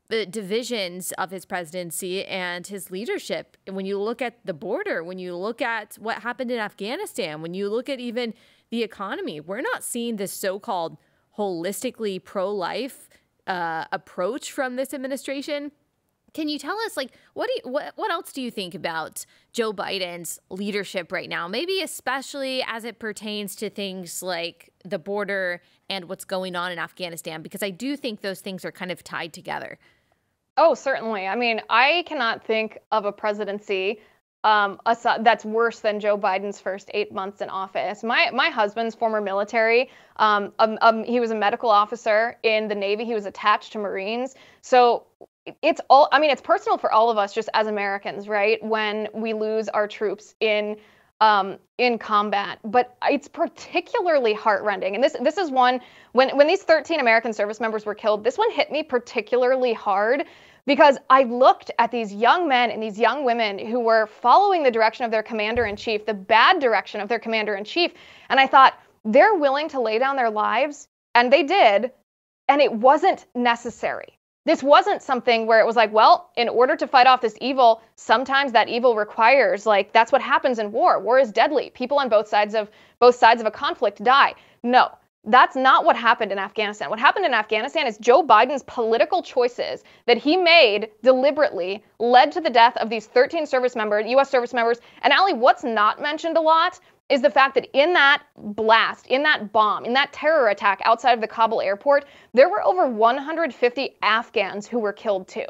divisions of his presidency and his leadership. And when you look at the border, when you look at what happened in Afghanistan, when you look at even the economy, we're not seeing this so-called holistically pro-life approach from this administration. Can you tell us, like, what else do you think about Joe Biden's leadership right now? Maybe especially as it pertains to things like the border and what's going on in Afghanistan, because I do think those things are kind of tied together. Oh, certainly. I mean, I cannot think of a presidency that's worse than Joe Biden's first 8 months in office. My husband's former military. He was a medical officer in the Navy. He was attached to Marines. So it's personal for all of us just as Americans, right? When we lose our troops in combat, but it's particularly heartrending. And this is one, when these 13 American service members were killed, this one hit me particularly hard, because I looked at these young men and these young women who were following the direction of their commander-in-chief, the bad direction of their commander-in-chief. And I thought, they're willing to lay down their lives, and they did, and it wasn't necessary. This wasn't something where it was like, well, in order to fight off this evil, sometimes that evil requires, like, that's what happens in war. War is deadly. People on both sides of a conflict die. No, that's not what happened in Afghanistan. What happened in Afghanistan is Joe Biden's political choices that he made deliberately led to the death of these 13 U.S. service members. And Allie, what's not mentioned a lot is the fact that in that blast, in that bomb, in that terror attack outside of the Kabul airport, there were over 150 Afghans who were killed too.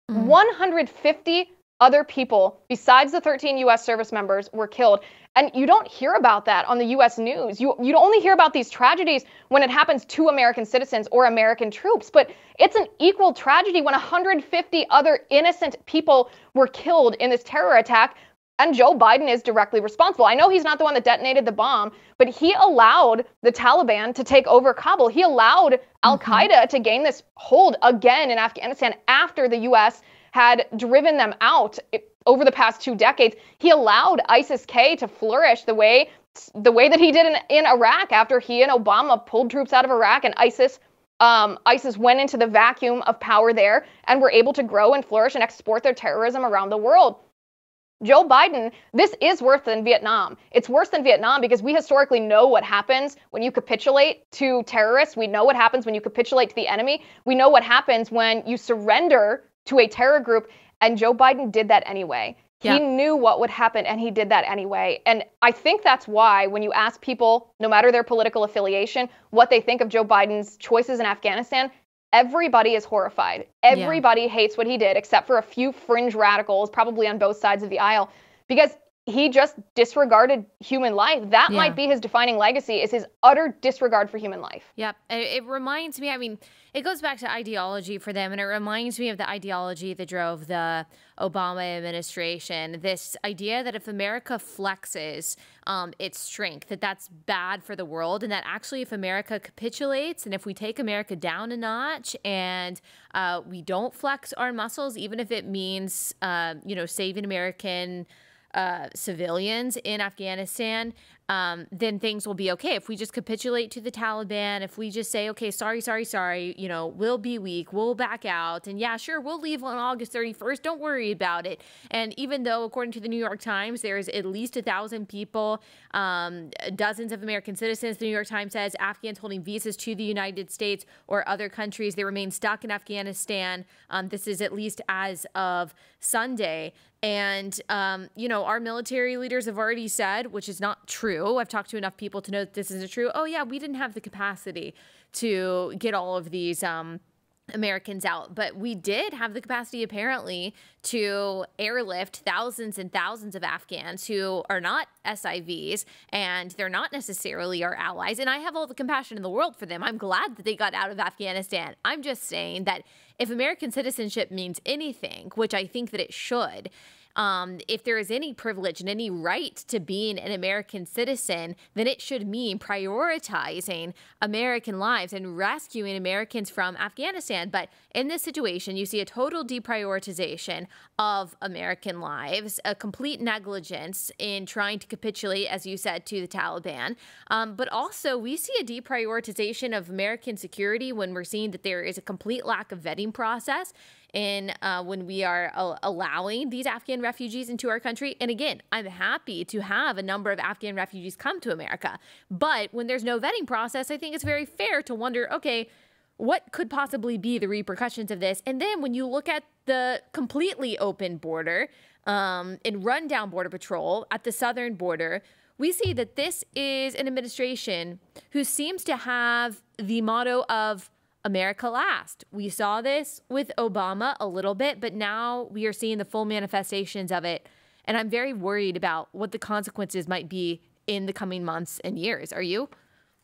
150 other people besides the 13 U.S. service members were killed. And you don't hear about that on the U.S. news. You only hear about these tragedies when it happens to American citizens or American troops. But it's an equal tragedy when 150 other innocent people were killed in this terror attack. And Joe Biden is directly responsible. I know he's not the one that detonated the bomb, but he allowed the Taliban to take over Kabul. He allowed al-Qaeda to gain this hold again in Afghanistan after the U.S. had driven them out over the past 2 decades. He allowed ISIS-K to flourish the way that he did in Iraq after he and Obama pulled troops out of Iraq, and ISIS went into the vacuum of power there and were able to grow and flourish and export their terrorism around the world. Joe Biden, this is worse than Vietnam. It's worse than Vietnam because we historically know what happens when you capitulate to terrorists. We know what happens when you capitulate to the enemy. We know what happens when you surrender to a terror group. And Joe Biden did that anyway. Yeah. He knew what would happen, and he did that anyway. And I think that's why when you ask people, no matter their political affiliation, what they think of Joe Biden's choices in Afghanistan, everybody is horrified. Everybody hates what he did, except for a few fringe radicals, probably on both sides of the aisle, because he just disregarded human life. That might be his defining legacy, is his utter disregard for human life. Yep. It reminds me, I mean, it goes back to ideology for them, and it reminds me of the ideology that drove the Obama administration, this idea that if America flexes its strength, that's bad for the world, and that actually if America capitulates and if we take America down a notch and we don't flex our muscles, even if it means, saving American civilians in Afghanistan, then things will be okay. If we just capitulate to the Taliban, if we just say, okay, sorry, we'll be weak, we'll back out, and yeah, sure, we'll leave on August 31st, don't worry about it. And even though, according to the New York Times, there's at least 1,000 people, dozens of American citizens, the New York Times says, Afghans holding visas to the United States or other countries, they remain stuck in Afghanistan. This is at least as of Sunday. And, our military leaders have already said, which is not true. I've talked to enough people to know that this isn't true. Oh, yeah, we didn't have the capacity to get all of these Americans out. But we did have the capacity, apparently, to airlift thousands and thousands of Afghans who are not SIVs, and they're not necessarily our allies. And I have all the compassion in the world for them. I'm glad that they got out of Afghanistan. I'm just saying that if American citizenship means anything, which I think that it should, if there is any privilege and any right to being an American citizen, then it should mean prioritizing American lives and rescuing Americans from Afghanistan. But in this situation, you see a total deprioritization of American lives, a complete negligence in trying to capitulate, as you said, to the Taliban. But also, we see a deprioritization of American security when we're seeing that there is a complete lack of vetting process in when we are allowing these Afghan refugees into our country. And again, I'm happy to have a number of Afghan refugees come to America. But when there's no vetting process, I think it's very fair to wonder, okay, what could possibly be the repercussions of this? And then when you look at the completely open border and rundown border patrol at the southern border, we see that this is an administration who seems to have the motto of America last. We saw this with Obama a little bit, but now we are seeing the full manifestations of it. And I'm very worried about what the consequences might be in the coming months and years. Are you?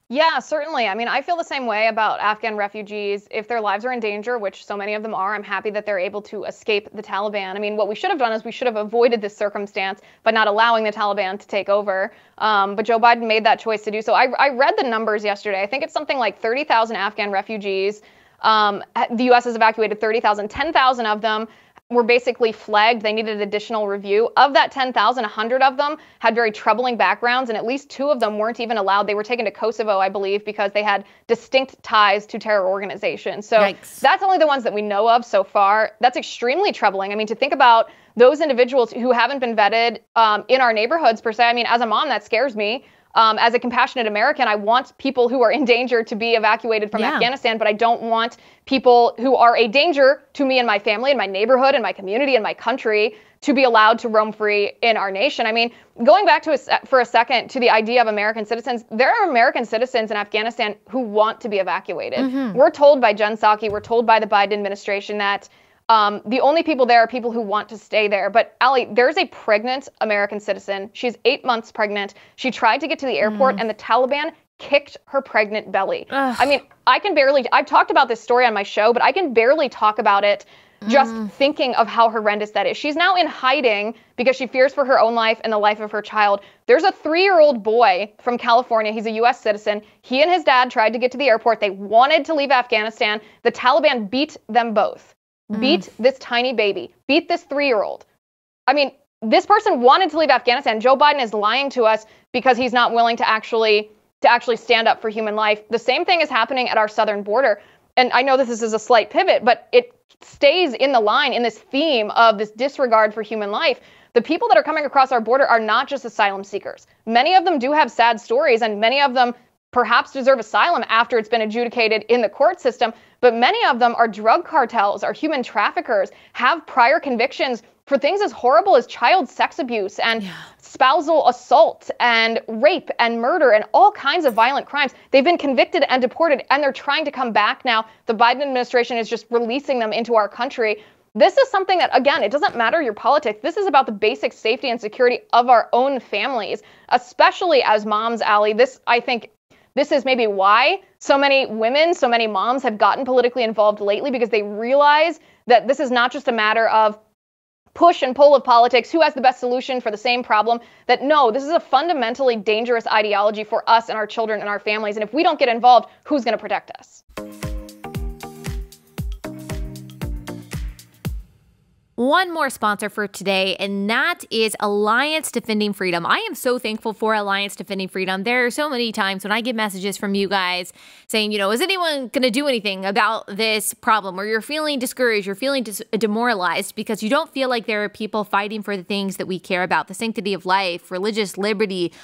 Yeah, certainly. I mean, I feel the same way about Afghan refugees. If their lives are in danger, which so many of them are, I'm happy that they're able to escape the Taliban. I mean, what we should have done is we should have avoided this circumstance by not allowing the Taliban to take over. But Joe Biden made that choice to do so. I read the numbers yesterday. I think it's something like 30,000 Afghan refugees. The U.S. has evacuated 30,000. 10,000 of them were basically flagged. They needed additional review. Of that 10,000, 100 of them had very troubling backgrounds, and at least 2 of them weren't even allowed. They were taken to Kosovo, I believe, because they had distinct ties to terror organizations. So Yikes. That's only the ones that we know of so far. That's extremely troubling. I mean, to think about those individuals who haven't been vetted in our neighborhoods, per se. I mean, as a mom, that scares me. As a compassionate American, I want people who are in danger to be evacuated from Afghanistan, but I don't want people who are a danger to me and my family and my neighborhood and my community and my country to be allowed to roam free in our nation. I mean, going back to for a second to the idea of American citizens, there are American citizens in Afghanistan who want to be evacuated. Mm-hmm. We're told by Jen Psaki, we're told by the Biden administration that The only people there are people who want to stay there. But Allie, there's a pregnant American citizen. She's 8 months pregnant. She tried to get to the airport and the Taliban kicked her pregnant belly. Ugh. I mean, I've talked about this story on my show, but I can barely talk about it just thinking of how horrendous that is. She's now in hiding because she fears for her own life and the life of her child. There's a 3-year-old boy from California. He's a U.S. citizen. He and his dad tried to get to the airport. They wanted to leave Afghanistan. The Taliban beat them both. Beat this tiny baby. Beat this 3-year-old. I mean, this person wanted to leave Afghanistan. Joe Biden is lying to us because he's not willing to actually stand up for human life. The same thing is happening at our southern border. And I know this is a slight pivot, but it stays in the line, in this theme of this disregard for human life. The people that are coming across our border are not just asylum seekers. Many of them do have sad stories, and many of them perhaps deserve asylum after it's been adjudicated in the court system. But many of them are drug cartels, are human traffickers, have prior convictions for things as horrible as child sex abuse and spousal assault and rape and murder and all kinds of violent crimes. They've been convicted and deported, and they're trying to come back now. The Biden administration is just releasing them into our country. This is something that, again, it doesn't matter your politics. This is about the basic safety and security of our own families, especially as moms, Allie. I think this is maybe why so many women, so many moms have gotten politically involved lately, because they realize that this is not just a matter of push and pull of politics, who has the best solution for the same problem, that no, this is a fundamentally dangerous ideology for us and our children and our families. And if we don't get involved, who's going to protect us? One more sponsor for today, and that is Alliance Defending Freedom. I am so thankful for Alliance Defending Freedom. There are so many times when I get messages from you guys saying, is anyone going to do anything about this problem? Or you're feeling discouraged, you're feeling demoralized because you don't feel like there are people fighting for the things that we care about, the sanctity of life, religious liberty,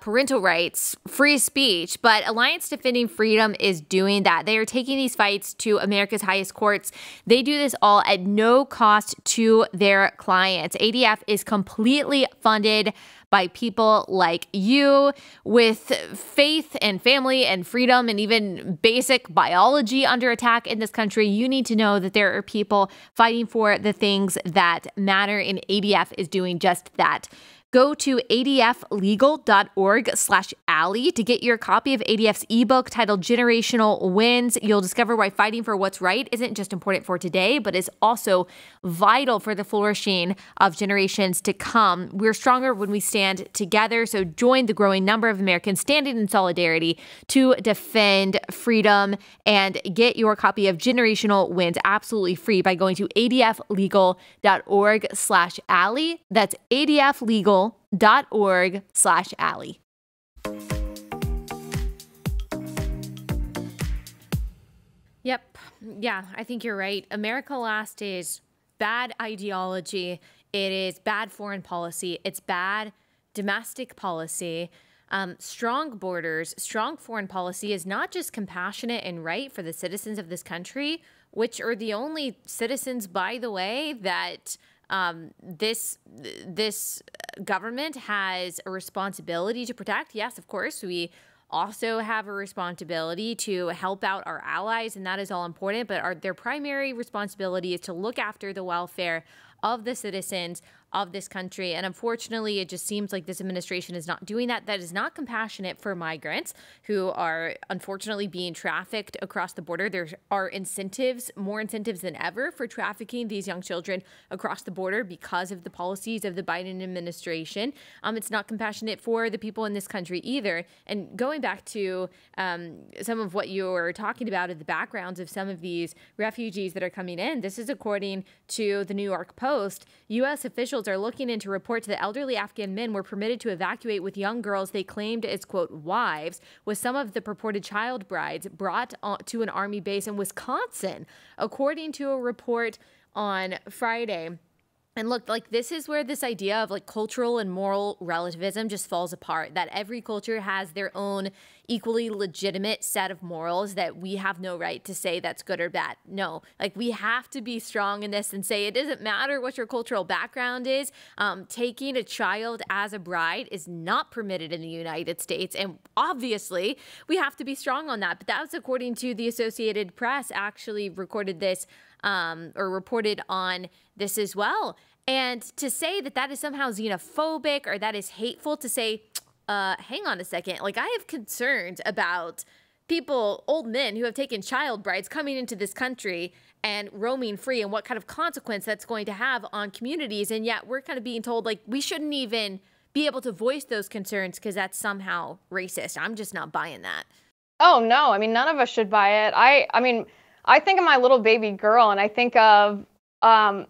parental rights, free speech. But Alliance Defending Freedom is doing that. They are taking these fights to America's highest courts. They do this all at no cost to their clients. ADF is completely funded by people like you with faith and family and freedom and even basic biology under attack in this country. You need to know that there are people fighting for the things that matter, and ADF is doing just that. Go to adflegal.org/Allie to get your copy of ADF's ebook titled Generational Wins. You'll discover why fighting for what's right isn't just important for today, but is also vital for the flourishing of generations to come. We're stronger when we stand together, so join the growing number of Americans standing in solidarity to defend freedom, and get your copy of Generational Wins absolutely free by going to adflegal.org/Allie. That's adflegal.org/Allie. Yep. Yeah, I think you're right. America Last is bad ideology. It is bad foreign policy. It's bad domestic policy. Strong borders, strong foreign policy is not just compassionate and right for the citizens of this country, which are the only citizens, by the way, that this government has a responsibility to protect. Yes, of course, we also have a responsibility to help out our allies, and that is all important, but their primary responsibility is to look after the welfare of the citizens of this country. And unfortunately, it just seems like this administration is not doing that. That is not compassionate for migrants who are unfortunately being trafficked across the border. There are incentives, more incentives than ever, for trafficking these young children across the border because of the policies of the Biden administration. It's not compassionate for the people in this country either. And going back to some of what you were talking about in the backgrounds of some of these refugees that are coming in, this is according to the New York Post. U.S. officials are looking into reports that elderly Afghan men were permitted to evacuate with young girls they claimed as, quote, wives, with some of the purported child brides brought to an army base in Wisconsin, according to a report on Friday. And look, like, this is where this idea of like cultural and moral relativism just falls apart, that every culture has their own equally legitimate set of morals that we have no right to say that's good or bad. No, like, we have to be strong in this and say it doesn't matter what your cultural background is. Taking a child as a bride is not permitted in the United States. And obviously we have to be strong on that. But that was according to the Associated Press, actually recorded this or reported on this as well. And to say that that is somehow xenophobic or that is hateful, to say, hang on a second, like I have concerns about people, old men who have taken child brides coming into this country and roaming free and what kind of consequence that's going to have on communities. And yet we're kind of being told like we shouldn't even be able to voice those concerns because that's somehow racist. I'm just not buying that. Oh, no. I mean, none of us should buy it. I mean, I think of my little baby girl and I think of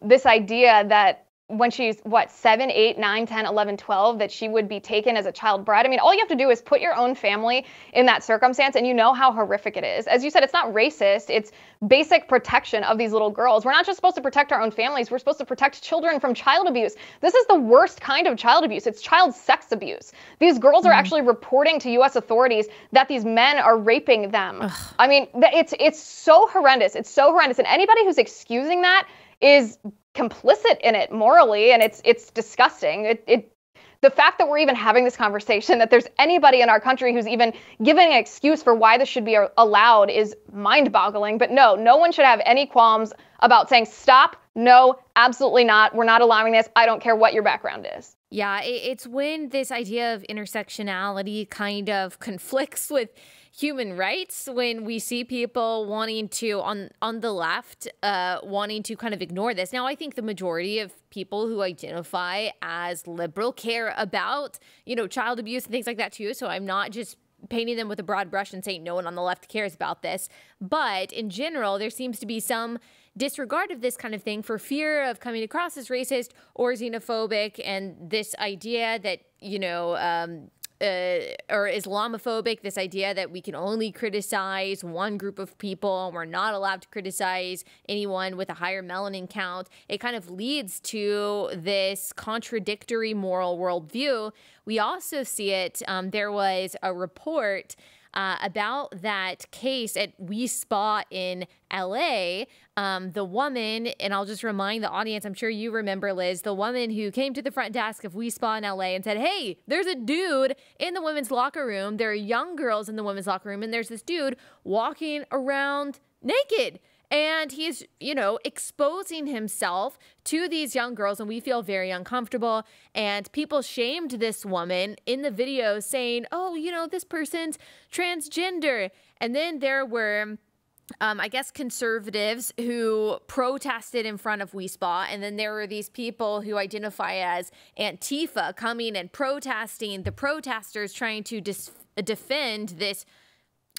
this idea that when she's, 7, 8, 9, 10, 11, 12, that she would be taken as a child bride. I mean, all you have to do is put your own family in that circumstance, and you know how horrific it is. As you said, it's not racist. It's basic protection of these little girls. We're not just supposed to protect our own families. We're supposed to protect children from child abuse. This is the worst kind of child abuse. It's child sex abuse. These girls are actually reporting to U.S. authorities that these men are raping them. Ugh. I mean, it's so horrendous. It's so horrendous. And anybody who's excusing that is complicit in it morally, and it's disgusting. The fact that we're even having this conversation, that there's anybody in our country who's even giving an excuse for why this should be allowed is mind-boggling. But no one should have any qualms about saying, stop, no, absolutely not. We're not allowing this. I don't care what your background is. Yeah, it's when this idea of intersectionality kind of conflicts with human rights, when we see people wanting to, on the left, wanting to kind of ignore this. Now, I think the majority of people who identify as liberal care about, child abuse and things like that too. So I'm not just painting them with a broad brush and saying no one on the left cares about this. But in general, there seems to be some disregard of this kind of thing for fear of coming across as racist or xenophobic, and this idea that, or Islamophobic, this idea that we can only criticize one group of people and we're not allowed to criticize anyone with a higher melanin count. It kind of leads to this contradictory moral worldview. We also see it, there was a report about that case at We Spa in LA. The woman, and I'll just remind the audience, I'm sure you remember, Liz, the woman who came to the front desk of We Spa in LA and said, hey, there's a dude in the women's locker room. There are young girls in the women's locker room, and there's this dude walking around naked. And he's, exposing himself to these young girls, and we feel very uncomfortable. And people shamed this woman in the video saying, oh, this person's transgender. And then there were, I guess, conservatives who protested in front of We Spa. And then there were these people who identify as Antifa coming and protesting, the protesters trying to defend this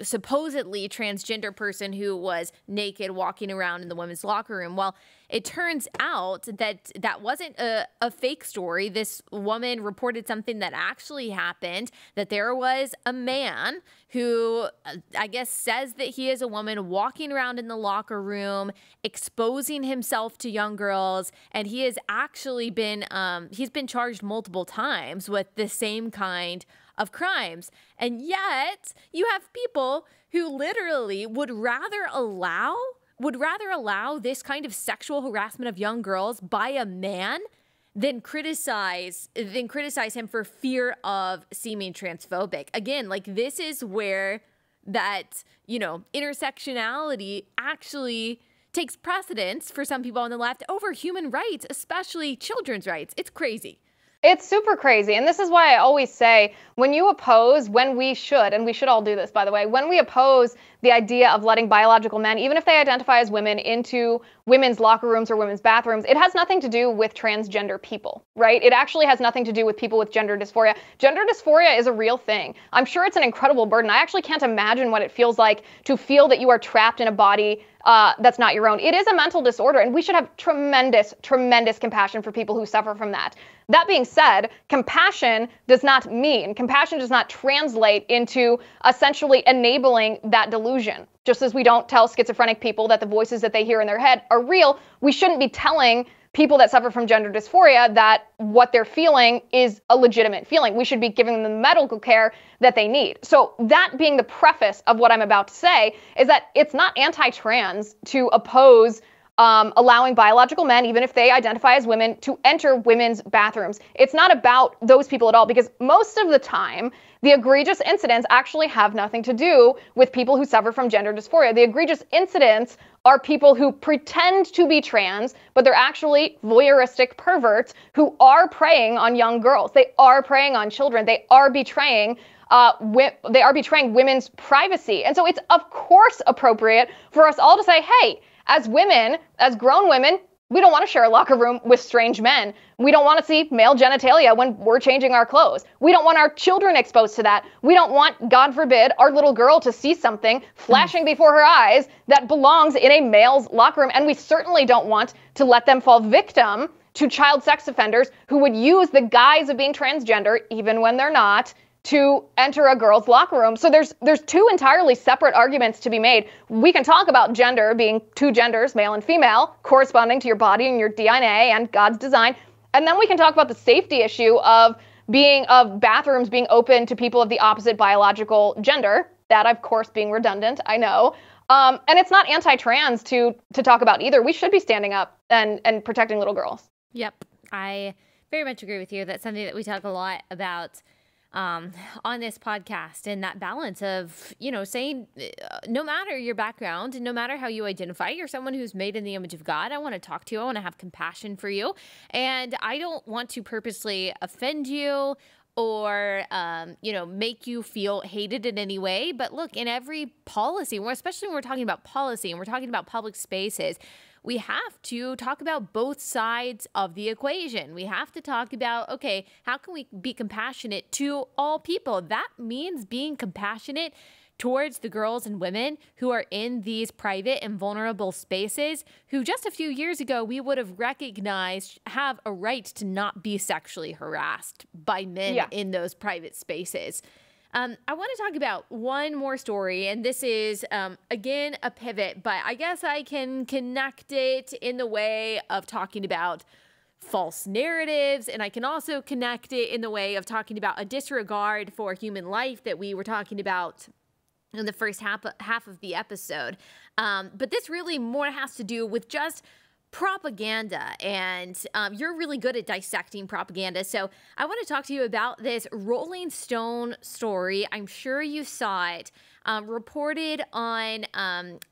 supposedly transgender person who was naked walking around in the women's locker room. Well, it turns out that that wasn't a fake story. This woman reported something that actually happened, that there was a man who, I guess, says that he is a woman walking around in the locker room, exposing himself to young girls, and he has actually been, he's been charged multiple times with the same kind of crimes. And yet you have people who literally would rather allow this kind of sexual harassment of young girls by a man than criticize him for fear of seeming transphobic. Again, like, this is where that, intersectionality actually takes precedence for some people on the left over human rights, especially children's rights. It's crazy. It's super crazy. And this is why I always say, when you oppose, when we should, and we should all do this, by the way, when we oppose the idea of letting biological men, even if they identify as women, into women's locker rooms or women's bathrooms, it has nothing to do with transgender people, right? It actually has nothing to do with people with gender dysphoria. Gender dysphoria is a real thing. I'm sure it's an incredible burden. I actually can't imagine what it feels like to feel that you are trapped in a body that's not your own. It is a mental disorder, and we should have tremendous, tremendous compassion for people who suffer from that. That being said, compassion does not translate into essentially enabling that delusion. Just as we don't tell schizophrenic people that the voices that they hear in their head are real, we shouldn't be telling people that suffer from gender dysphoria that what they're feeling is a legitimate feeling. We should be giving them the medical care that they need. So that being the preface of what I'm about to say is that it's not anti-trans to oppose allowing biological men, even if they identify as women, to enter women's bathrooms. It's not about those people at all, because most of the time, The egregious incidents actually have nothing to do with people who suffer from gender dysphoria. The egregious incidents are people who pretend to be trans, but they're actually voyeuristic perverts who are preying on young girls. They are preying on children. They are betraying women's privacy. And so it's of course appropriate for us all to say, hey, as women, as grown women, we don't want to share a locker room with strange men. We don't want to see male genitalia when we're changing our clothes. We don't want our children exposed to that. We don't want, God forbid, our little girl to see something flashing before her eyes that belongs in a male's locker room. And we certainly don't want to let them fall victim to child sex offenders who would use the guise of being transgender, even when they're not, to enter a girl's locker room. So there's two entirely separate arguments to be made. We can talk about gender being two genders, male and female, corresponding to your body and your DNA and God's design. And then we can talk about the safety issue of bathrooms being open to people of the opposite biological gender. That, of course, being redundant, I know. And it's not anti-trans to talk about either. We should be standing up and protecting little girls. Yep. I very much agree with you. That's something that we talk a lot about on this podcast, and that balance of, saying no matter your background and no matter how you identify, you're someone who's made in the image of God. I want to talk to you. I want to have compassion for you. And I don't want to purposely offend you or, make you feel hated in any way. But look, in every policy, especially when we're talking about policy and we're talking about public spaces, we have to talk about both sides of the equation. We have to talk about, okay, how can we be compassionate to all people? That means being compassionate towards the girls and women who are in these private and vulnerable spaces, who just a few years ago we would have recognized have a right to not be sexually harassed by men in those private spaces. I want to talk about one more story, and this is, again, a pivot, but I guess I can connect it in the way of talking about false narratives, and I can also connect it in the way of talking about a disregard for human life that we were talking about in the first half of the episode. But this really more has to do with just propaganda, and you're really good at dissecting propaganda. So I want to talk to you about this Rolling Stone story. I'm sure you saw it, reported on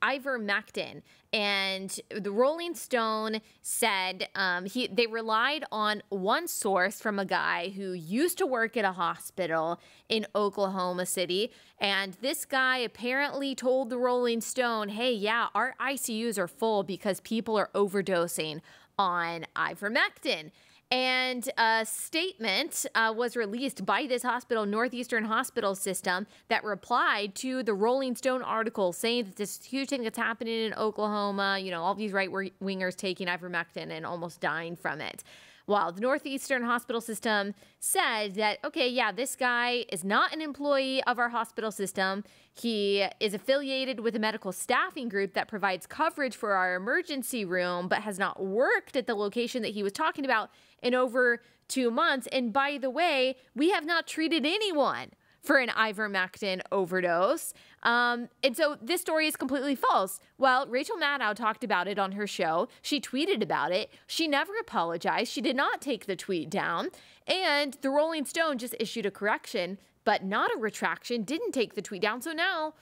ivermectin. And the Rolling Stone said they relied on one source from a guy who used to work at a hospital in Oklahoma City. And this guy apparently told the Rolling Stone, hey, yeah, our ICUs are full because people are overdosing on ivermectin. And a statement was released by this hospital, Northeastern Hospital System, that replied to the Rolling Stone article saying that this huge thing that's happening in Oklahoma, all these right-wingers taking ivermectin and almost dying from it. While the Northeastern Hospital System said that, okay, yeah, this guy is not an employee of our hospital system. He is affiliated with a medical staffing group that provides coverage for our emergency room, but has not worked at the location that he was talking about in over 2 months. And by the way, we have not treated anyone for an ivermectin overdose. And so this story is completely false. Well, Rachel Maddow talked about it on her show. She tweeted about it. She never apologized. She did not take the tweet down. And the Rolling Stone just issued a correction, but not a retraction, didn't take the tweet down. So now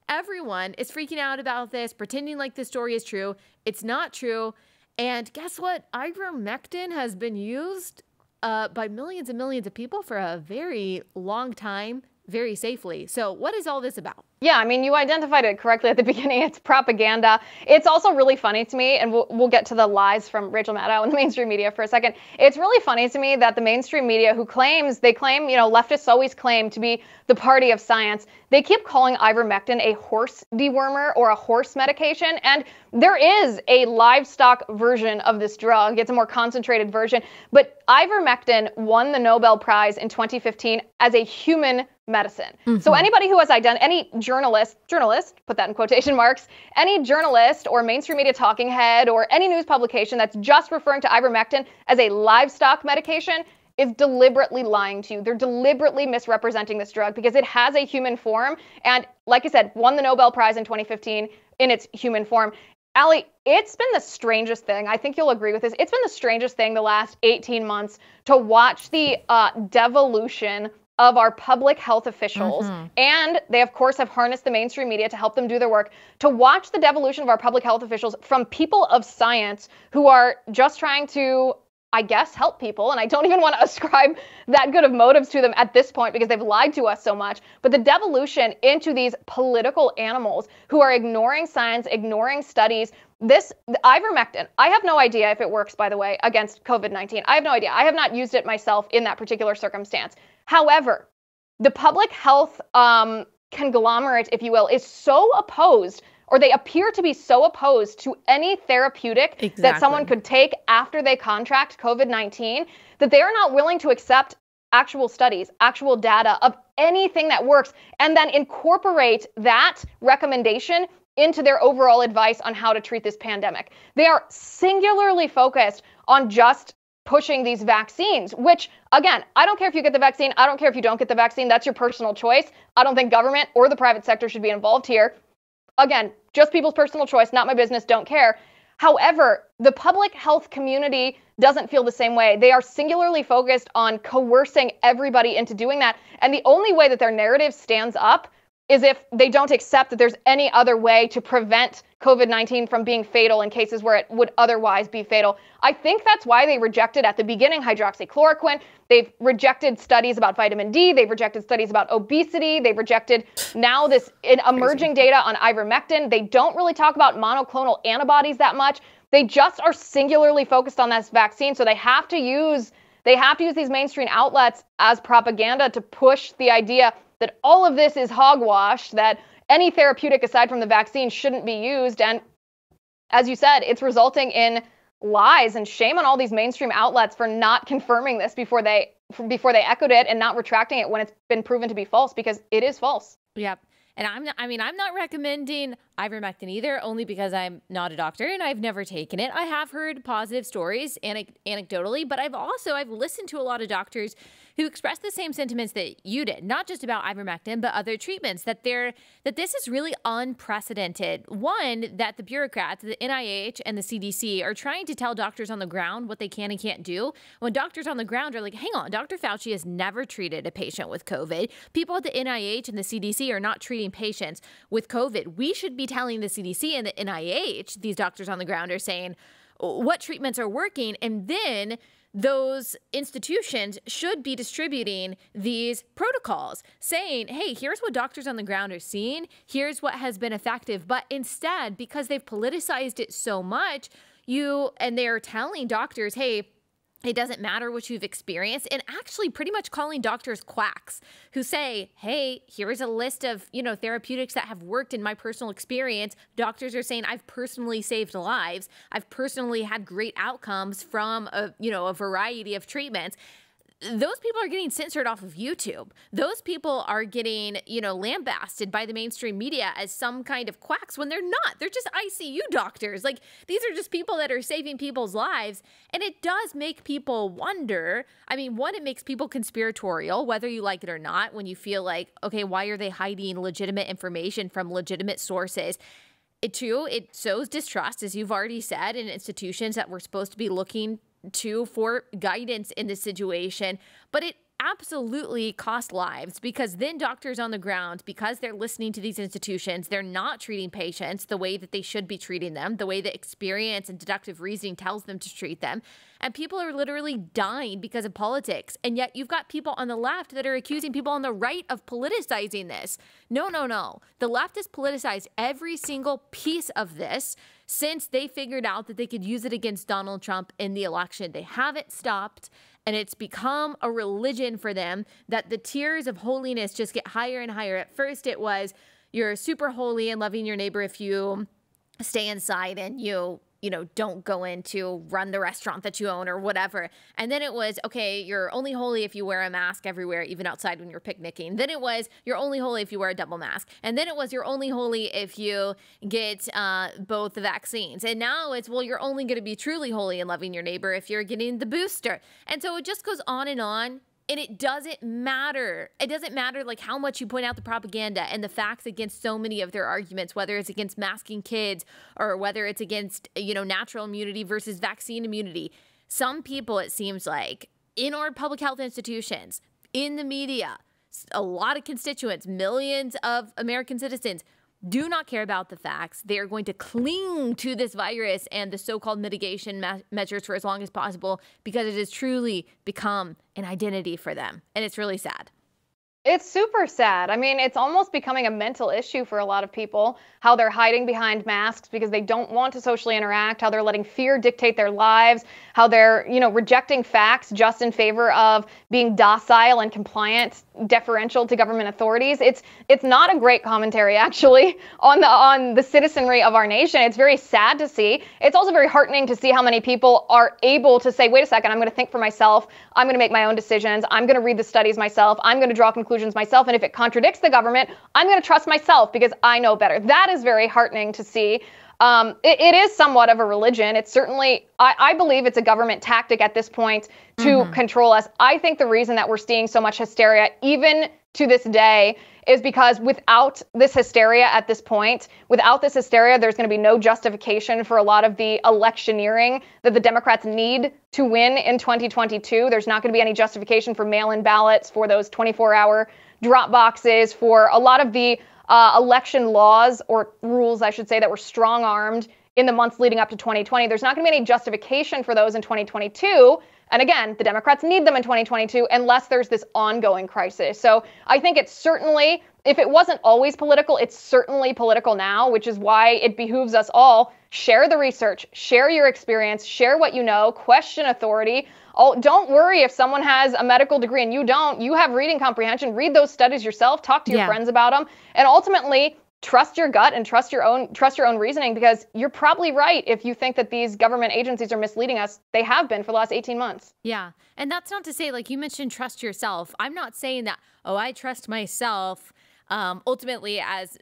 everyone is freaking out about this, pretending like this story is true. It's not true. And guess what? Ivermectin has been used by millions and millions of people for a very long time, very safely. So what is all this about? Yeah, I mean, you identified it correctly at the beginning. It's propaganda. It's also really funny to me, and we'll get to the lies from Rachel Maddow in the mainstream media for a second. It's really funny to me that the mainstream media, who claim, leftists always claim to be the party of science, they keep calling ivermectin a horse dewormer or a horse medication. And there is a livestock version of this drug. It's a more concentrated version. But ivermectin won the Nobel Prize in 2015 as a human medicine. Mm-hmm. So anybody who has any journalist, put that in quotation marks, any journalist or mainstream media talking head or any news publication that's just referring to ivermectin as a livestock medication is deliberately lying to you. They're deliberately misrepresenting this drug because it has a human form. And like I said, won the Nobel Prize in 2015 in its human form. Allie, it's been the strangest thing. I think you'll agree with this. It's been the strangest thing the last 18 months to watch the devolution of our public health officials, and they, of course, have harnessed the mainstream media to help them do their work, to watch the devolution of our public health officials from people of science who are just trying to, I guess, help people. And I don't even want to ascribe that good of motives to them at this point because they've lied to us so much. But the devolution into these political animals who are ignoring science, ignoring studies. The ivermectin, I have no idea if it works, by the way, against COVID-19. I have no idea. I have not used it myself in that particular circumstance. However, the public health conglomerate, if you will, is so opposed, or they appear to be so opposed to any therapeutic that someone could take after they contract COVID-19, that they are not willing to accept actual studies, actual data of anything that works, and then incorporate that recommendation into their overall advice on how to treat this pandemic. They are singularly focused on just pushing these vaccines, which, again, I don't care if you get the vaccine. I don't care if you don't get the vaccine. That's your personal choice. I don't think government or the private sector should be involved here. Again, just people's personal choice, not my business, don't care. However, the public health community doesn't feel the same way. They are singularly focused on coercing everybody into doing that. And the only way that their narrative stands up is if they don't accept that there's any other way to prevent COVID-19 from being fatal in cases where it would otherwise be fatal. I think that's why they rejected at the beginning hydroxychloroquine. They've rejected studies about vitamin D. They've rejected studies about obesity. They've rejected now this emerging data on ivermectin. They don't really talk about monoclonal antibodies that much. They just are singularly focused on this vaccine. So they have to use these mainstream outlets as propaganda to push the idea that all of this is hogwash, that any therapeutic aside from the vaccine shouldn't be used. And as you said, it's resulting in lies, and shame on all these mainstream outlets for not confirming this before they echoed it and not retracting it when it's been proven to be false, because it is false. Yep. And I'm not recommending ivermectin either, only because I'm not a doctor and I've never taken it. I have heard positive stories anecdotally, but I've listened to a lot of doctors who expressed the same sentiments that you did, not just about ivermectin, but other treatments, that this is really unprecedented. One, that the bureaucrats, the NIH and the CDC, are trying to tell doctors on the ground what they can and can't do, when doctors on the ground are like, hang on, Dr. Fauci has never treated a patient with COVID. People at the NIH and the CDC are not treating patients with COVID. We should be telling the CDC and the NIH, these doctors on the ground are saying what treatments are working, and then those institutions should be distributing these protocols, saying, hey, here's what doctors on the ground are seeing, here's what has been effective. But instead, because they've politicized it so much, they're telling doctors, hey, it doesn't matter what you've experienced, and actually pretty much calling doctors quacks who say, hey, here's a list of, therapeutics that have worked in my personal experience. Doctors are saying, I've personally saved lives. I've personally had great outcomes from a variety of treatments. Those people are getting censored off of YouTube. Those people are getting, lambasted by the mainstream media as some kind of quacks when they're not. They're just ICU doctors. Like, these are just people that are saving people's lives. And it does make people wonder. I mean, one, it makes people conspiratorial, whether you like it or not, when you feel like, okay, why are they hiding legitimate information from legitimate sources? Two, it sows distrust, as you've already said, in institutions that we're supposed to be looking to for guidance in this situation. But it absolutely cost lives, because then doctors on the ground, because they're listening to these institutions, they're not treating patients the way that they should be treating them, the way that experience and deductive reasoning tells them to treat them. And people are literally dying because of politics. And yet you've got people on the left that are accusing people on the right of politicizing this. No. The left has politicized every single piece of this since they figured out that they could use it against Donald Trump in the election. They haven't stopped, and it's become a religion for them that the tiers of holiness just get higher and higher. At first it was, you're super holy and loving your neighbor if you stay inside and you don't go in to run the restaurant that you own or whatever. And then it was, okay, you're only holy if you wear a mask everywhere, even outside when you're picnicking. Then it was, you're only holy if you wear a double mask. And then it was, you're only holy if you get both the vaccines. And now it's, well, you're only going to be truly holy and loving your neighbor if you're getting the booster. And so it just goes on and on. And it doesn't matter. It doesn't matter like how much you point out the propaganda and the facts against so many of their arguments, whether it's against masking kids or whether it's against, natural immunity versus vaccine immunity. Some people, it seems like, in our public health institutions, in the media, a lot of constituents, millions of American citizens, do not care about the facts. They are going to cling to this virus and the so-called mitigation measures for as long as possible because it has truly become an identity for them. And it's really sad. It's super sad. I mean, it's almost becoming a mental issue for a lot of people, how they're hiding behind masks because they don't want to socially interact, how they're letting fear dictate their lives, how they're, rejecting facts just in favor of being docile and compliant, deferential to government authorities. It's not a great commentary, actually, on the citizenry of our nation. It's very sad to see. It's also very heartening to see how many people are able to say, wait a second, I'm going to think for myself. I'm going to make my own decisions. I'm going to read the studies myself. I'm going to draw conclusions myself. And if it contradicts the government, I'm going to trust myself because I know better. That is very heartening to see. It is somewhat of a religion. It's certainly, I believe it's a government tactic at this point to control us. I think the reason that we're seeing so much hysteria, even to this day, is because without this hysteria at this point, there's going to be no justification for a lot of the electioneering that the Democrats need to win in 2022. There's not going to be any justification for mail-in ballots, for those 24-hour drop boxes, for a lot of the election laws or rules, I should say, that were strong-armed in the months leading up to 2020. There's not going to be any justification for those in 2022. And again, the Democrats need them in 2022 unless there's this ongoing crisis. So I think it's certainly, if it wasn't always political, it's certainly political now, which is why it behooves us all. Share the research, share your experience, share what you know, question authority. Oh, don't worry if someone has a medical degree and you don't. You have reading comprehension. Read those studies yourself. Talk to your friends about them. And ultimately, trust your gut and trust your own reasoning, because you're probably right if you think that these government agencies are misleading us. They have been for the last 18 months. Yeah. And that's not to say, like you mentioned, trust yourself. I'm not saying that, I trust myself ultimately as,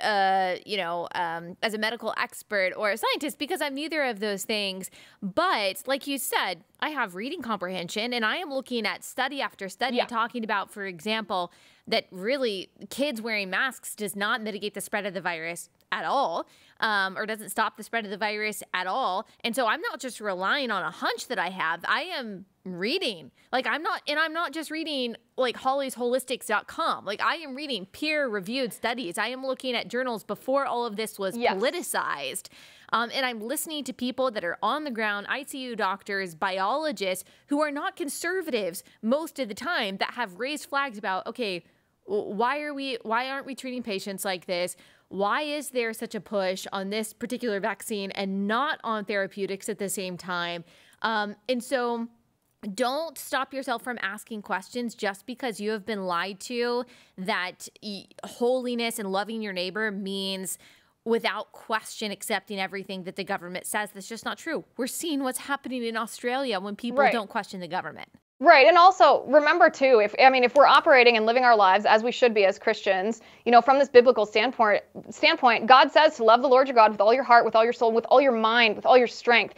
as a medical expert or a scientist, because I'm neither of those things. But like you said, I have reading comprehension, and I am looking at study after study talking about, for example, that really kids wearing masks does not mitigate the spread of the virus at all, or doesn't stop the spread of the virus at all. And so I'm not just relying on a hunch that I have. I am reading. I'm not just reading like hollysHolistics.com. Like, I am reading peer-reviewed studies. I am looking at journals before all of this was politicized. And I'm listening to people that are on the ground, ICU doctors, biologists, who are not conservatives most of the time, that have raised flags about, okay, why aren't we treating patients like this? Why is there such a push on this particular vaccine and not on therapeutics at the same time? And so don't stop yourself from asking questions just because you have been lied to that holiness and loving your neighbor means without question accepting everything that the government says. That's just not true. We're seeing what's happening in Australia when people don't question the government. Right. And also remember, too, if we're operating and living our lives as we should be as Christians, from this biblical standpoint, God says to love the Lord your God with all your heart, with all your soul, with all your mind, with all your strength.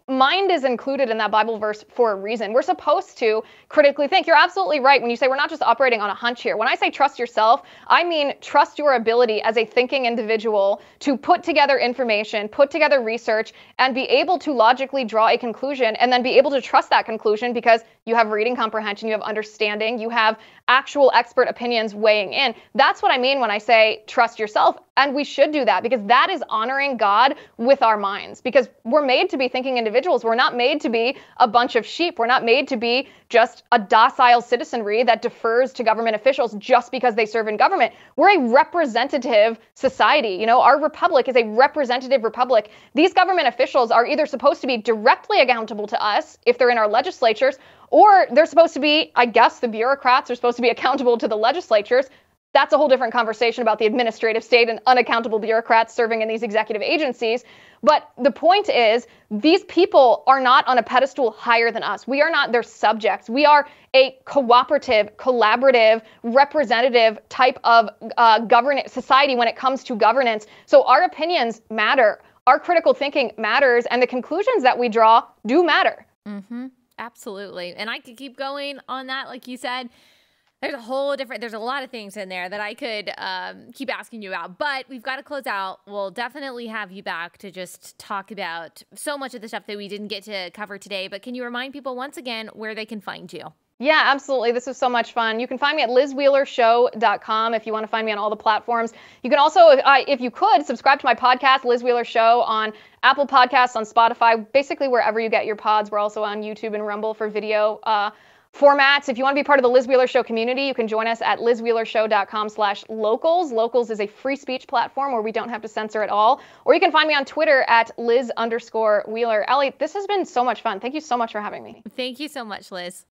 Mind is included in that Bible verse for a reason. We're supposed to critically think. You're absolutely right when you say we're not just operating on a hunch here. When I say trust yourself, I mean trust your ability as a thinking individual to put together information, put together research, and be able to logically draw a conclusion, and then be able to trust that conclusion because you have reading comprehension, you have understanding, you have actual expert opinions weighing in. That's what I mean when I say trust yourself. And we should do that because that is honoring God with our minds, because we're made to be thinking individuals. We're not made to be a bunch of sheep. We're not made to be just a docile citizenry that defers to government officials just because they serve in government. We're a representative society. Our republic is a representative republic. These government officials are either supposed to be directly accountable to us if they're in our legislatures, or they're supposed to be, I guess the bureaucrats are supposed to be accountable to the legislatures. That's a whole different conversation about the administrative state and unaccountable bureaucrats serving in these executive agencies. But the point is, these people are not on a pedestal higher than us. We are not their subjects. We are a cooperative, collaborative, representative type of governance society when it comes to governance. So our opinions matter. Our critical thinking matters. And the conclusions that we draw do matter. Mm-hmm. Absolutely. And I could keep going on that, like you said. There's a lot of things in there that I could keep asking you about, but we've got to close out. We'll definitely have you back to just talk about so much of the stuff that we didn't get to cover today, but can you remind people once again where they can find you? Yeah, absolutely. This was so much fun. You can find me at lizwheelershow.com if you want to find me on all the platforms. You can also, if you could, subscribe to my podcast, Liz Wheeler Show, on Apple Podcasts, on Spotify, basically wherever you get your pods. We're also on YouTube and Rumble for video formats. If you want to be part of the Liz Wheeler Show community, you can join us at lizwheelershow.com/locals. Locals is a free speech platform where we don't have to censor at all. Or you can find me on Twitter at Liz_Wheeler. Allie, this has been so much fun. Thank you so much for having me. Thank you so much, Liz.